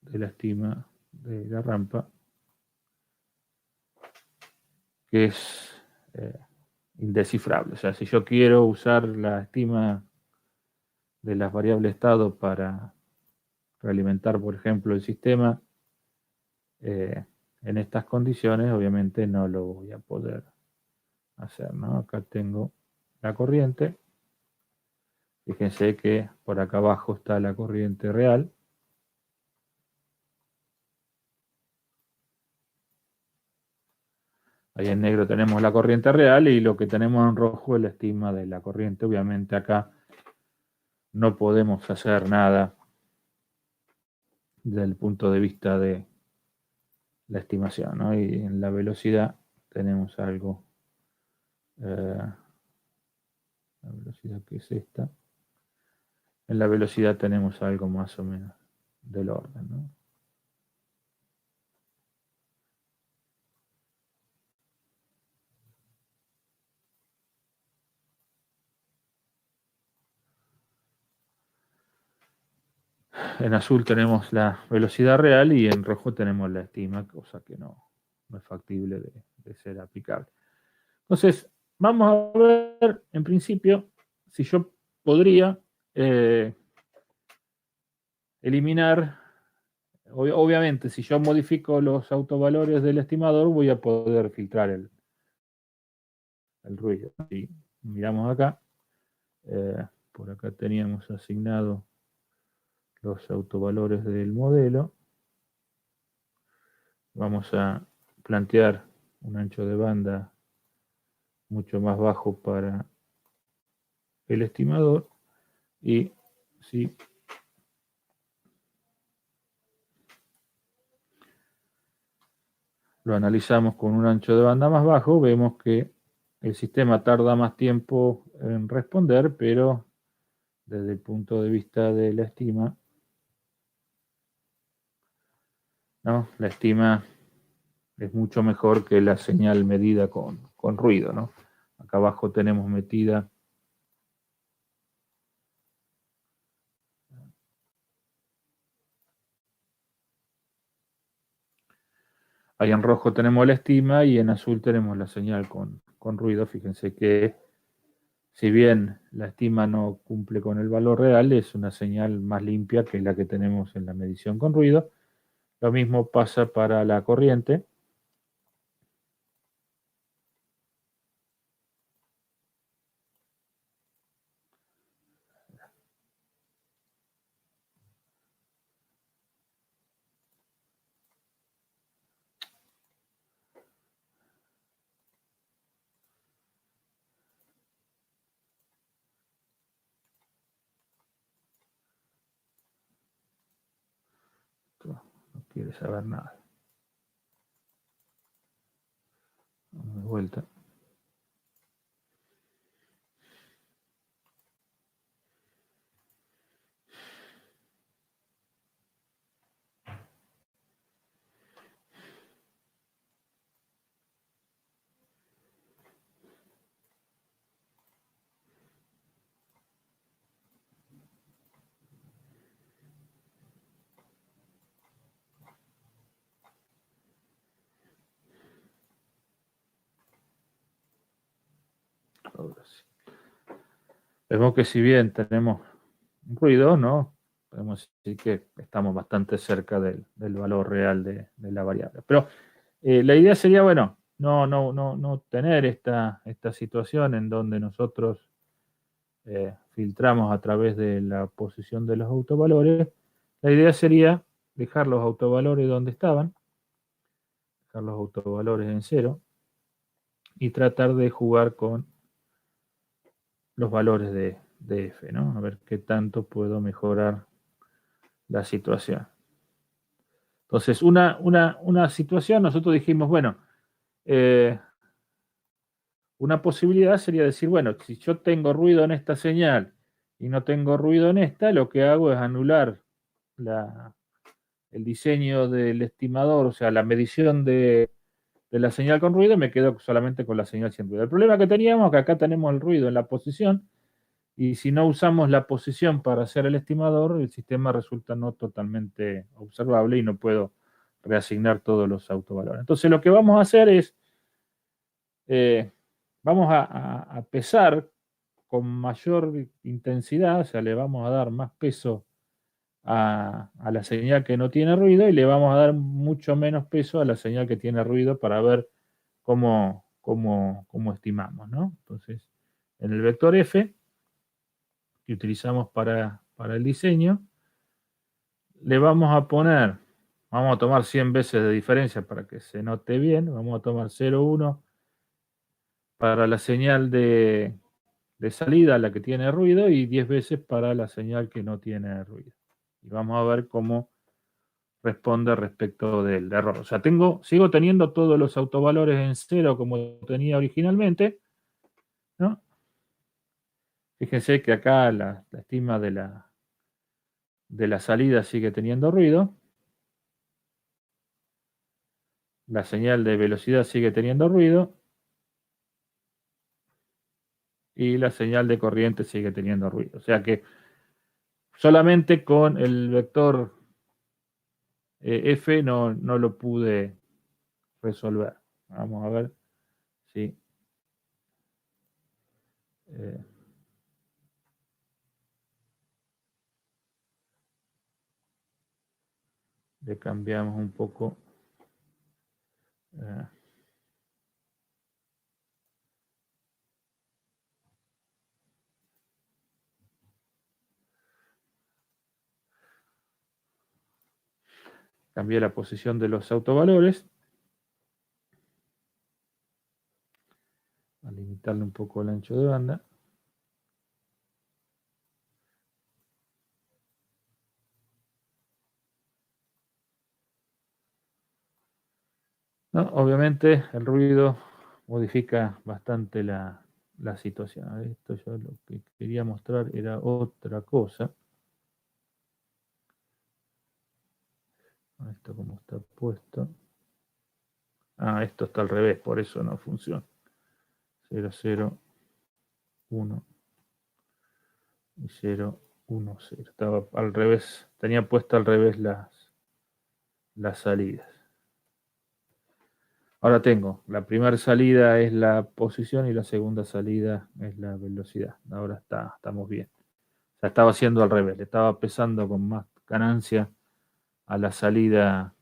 [SPEAKER 1] de la estima de la rampa, que es indescifrable. O sea, si yo quiero usar la estima de las variables estado para realimentar, por ejemplo, el sistema, en estas condiciones, obviamente no lo voy a poder hacer, ¿no? Acá tengo la corriente. Fíjense que por acá abajo está la corriente real. Ahí en negro tenemos la corriente real y lo que tenemos en rojo es la estima de la corriente. Obviamente acá no podemos hacer nada desde el punto de vista de la estimación, ¿no? Y en la velocidad tenemos algo, la velocidad que es esta. En la velocidad tenemos algo más o menos del orden, ¿no? En azul tenemos la velocidad real y en rojo tenemos la estima, cosa que no es factible de ser aplicable. Entonces, vamos a ver en principio si yo podría eliminar, obviamente, si yo modifico los autovalores del estimador, voy a poder filtrar el ruido. Si miramos acá, por acá teníamos asignado los autovalores del modelo. Vamos a plantear un ancho de banda mucho más bajo para el estimador y si lo analizamos con un ancho de banda más bajo, vemos que el sistema tarda más tiempo en responder, pero desde el punto de vista de la estima, ¿no? La estima es mucho mejor que la señal medida con ruido, ¿no? Acá abajo tenemos metida ahí en rojo tenemos la estima y en azul tenemos la señal con ruido. Fíjense que si bien la estima no cumple con el valor real, es una señal más limpia que la que tenemos en la medición con ruido. Lo mismo pasa para la corriente. No quiere saber nada. Vamos de vuelta. Ahora sí. Vemos que si bien tenemos un ruido, ¿no? Podemos decir que estamos bastante cerca del valor real de la variable. Pero la idea sería, bueno, no tener esta situación en donde nosotros filtramos a través de la posición de los autovalores. La idea sería dejar los autovalores donde estaban, dejar los autovalores en cero y tratar de jugar con los valores de f, ¿no? A ver qué tanto puedo mejorar la situación. Entonces, una situación, nosotros dijimos, bueno, una posibilidad sería decir, bueno, si yo tengo ruido en esta señal y no tengo ruido en esta, lo que hago es anular el diseño del estimador, o sea, la medición de la señal con ruido, y me quedo solamente con la señal sin ruido. El problema que teníamos es que acá tenemos el ruido en la posición, y si no usamos la posición para hacer el estimador, el sistema resulta no totalmente observable y no puedo reasignar todos los autovalores. Entonces lo que vamos a hacer es, vamos a pesar con mayor intensidad, o sea, le vamos a dar más peso a la señal que no tiene ruido y le vamos a dar mucho menos peso a la señal que tiene ruido para ver cómo estimamos, ¿no? Entonces, en el vector F, que utilizamos para el diseño, le vamos a poner, vamos a tomar 100 veces de diferencia para que se note bien, vamos a tomar 0,1 para la señal de salida, la que tiene ruido, y 10 veces para la señal que no tiene ruido. Y vamos a ver cómo responde respecto del error. O sea, sigo teniendo todos los autovalores en cero como tenía originalmente, ¿no? Fíjense que acá la estima de la salida sigue teniendo ruido. La señal de velocidad sigue teniendo ruido. Y la señal de corriente sigue teniendo ruido. O sea que solamente con el vector F no lo pude resolver. Vamos a ver si le cambiamos un poco. Cambié la posición de los autovalores. A limitarle un poco el ancho de banda. No, obviamente el ruido modifica bastante la situación. Esto yo lo que quería mostrar era otra cosa. Esto como está puesto. Esto está al revés, por eso no funciona. 0, 0, 1 y 0, 1, 0. Estaba al revés, tenía puesto al revés las salidas. Ahora tengo, la primera salida es la posición y la segunda salida es la velocidad. Ahora estamos bien. O sea, estaba haciendo al revés, le estaba pesando con más ganancia a la salida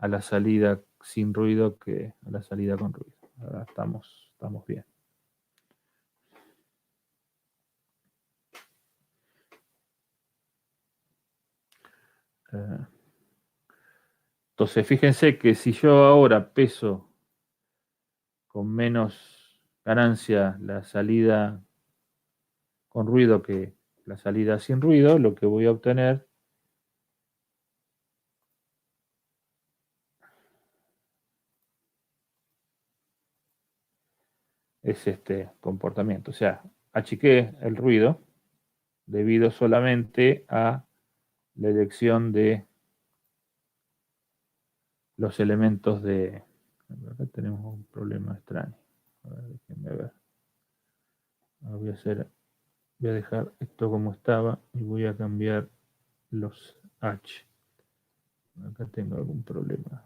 [SPEAKER 1] a la salida sin ruido que a la salida con ruido. Ahora estamos bien. Entonces, fíjense que si yo ahora peso con menos ganancia la salida con ruido que la salida sin ruido, lo que voy a obtener es este comportamiento. O sea, achiqué el ruido debido solamente a la elección de los elementos de... Acá tenemos un problema extraño. A ver, déjenme ver. Voy a dejar esto como estaba y voy a cambiar los H. Acá tengo algún problema.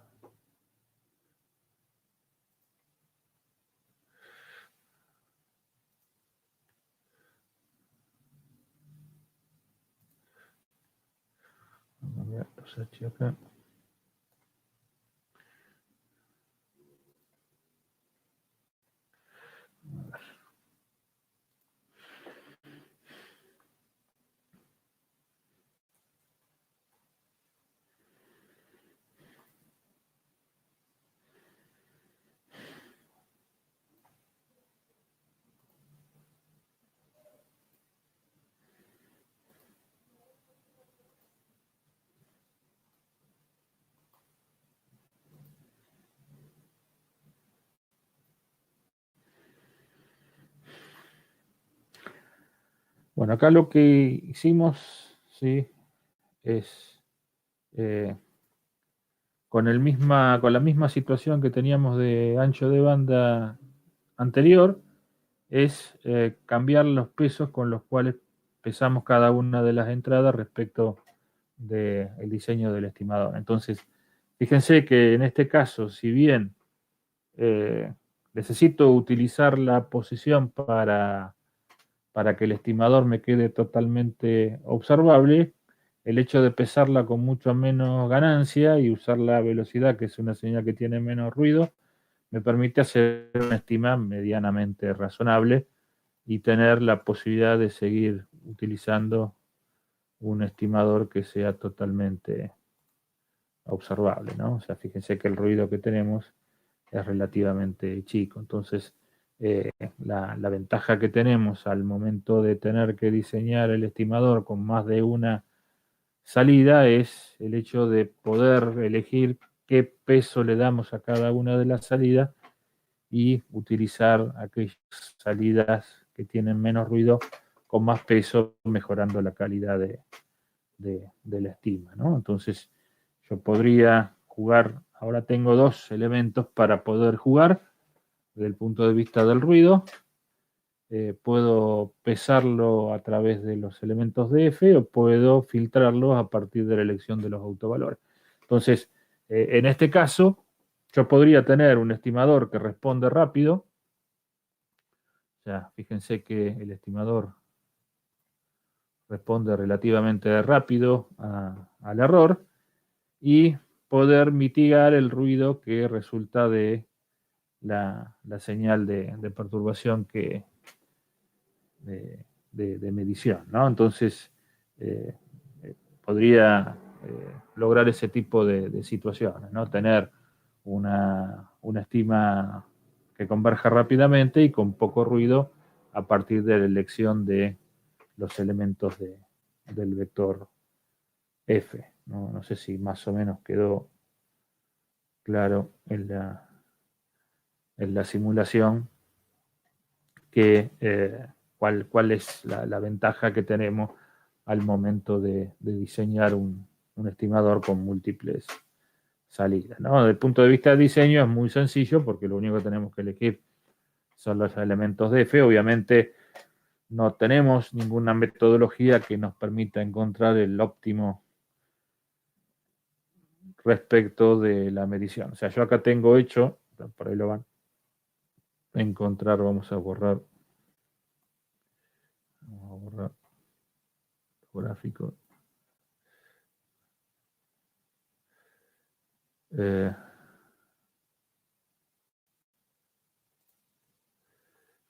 [SPEAKER 1] Voy a cambiar los H acá. A ver. Bueno, acá lo que hicimos, sí, es con la misma situación que teníamos de ancho de banda anterior, es cambiar los pesos con los cuales pesamos cada una de las entradas respecto del diseño del estimador. Entonces, fíjense que en este caso, si bien necesito utilizar la posición para que el estimador me quede totalmente observable, el hecho de pesarla con mucho menos ganancia y usar la velocidad, que es una señal que tiene menos ruido, me permite hacer una estima medianamente razonable y tener la posibilidad de seguir utilizando un estimador que sea totalmente observable, ¿no? O sea, fíjense que el ruido que tenemos es relativamente chico. Entonces, la ventaja que tenemos al momento de tener que diseñar el estimador con más de una salida es el hecho de poder elegir qué peso le damos a cada una de las salidas y utilizar aquellas salidas que tienen menos ruido con más peso, mejorando la calidad de la estima, ¿no? Entonces, yo podría jugar, ahora tengo dos elementos para poder jugar desde el punto de vista del ruido. Puedo pesarlo a través de los elementos de F o puedo filtrarlos a partir de la elección de los autovalores. Entonces, en este caso, yo podría tener un estimador que responde rápido. O sea, fíjense que el estimador responde relativamente rápido al error y poder mitigar el ruido que resulta de la señal de perturbación de medición, ¿no? Entonces, eh, podría lograr ese tipo de situaciones, ¿no? Tener una estima que converja rápidamente y con poco ruido a partir de la elección de los elementos del vector F. No sé si más o menos quedó claro en la simulación cuál es la ventaja que tenemos al momento de diseñar un estimador con múltiples salidas, ¿no? Desde el punto de vista de diseño es muy sencillo porque lo único que tenemos que elegir son los elementos de F. Obviamente no tenemos ninguna metodología que nos permita encontrar el óptimo respecto de la medición. O sea, yo acá tengo hecho, por ahí lo van a encontrar, vamos a borrar gráfico.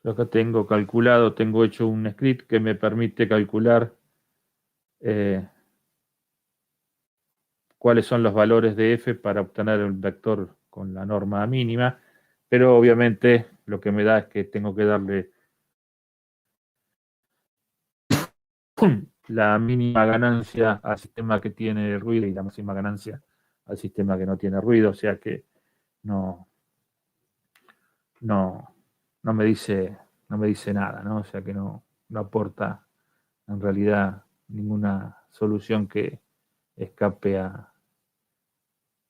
[SPEAKER 1] Yo acá tengo calculado, tengo hecho un script que me permite calcular cuáles son los valores de f para obtener el vector con la norma mínima, pero obviamente lo que me da es que tengo que darle la mínima ganancia al sistema que tiene ruido y la máxima ganancia al sistema que no tiene ruido, o sea que no, no, no me dice nada, ¿no? O sea que no aporta en realidad ninguna solución que escape a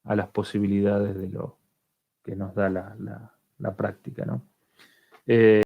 [SPEAKER 1] las posibilidades de lo que nos da la práctica, ¿no?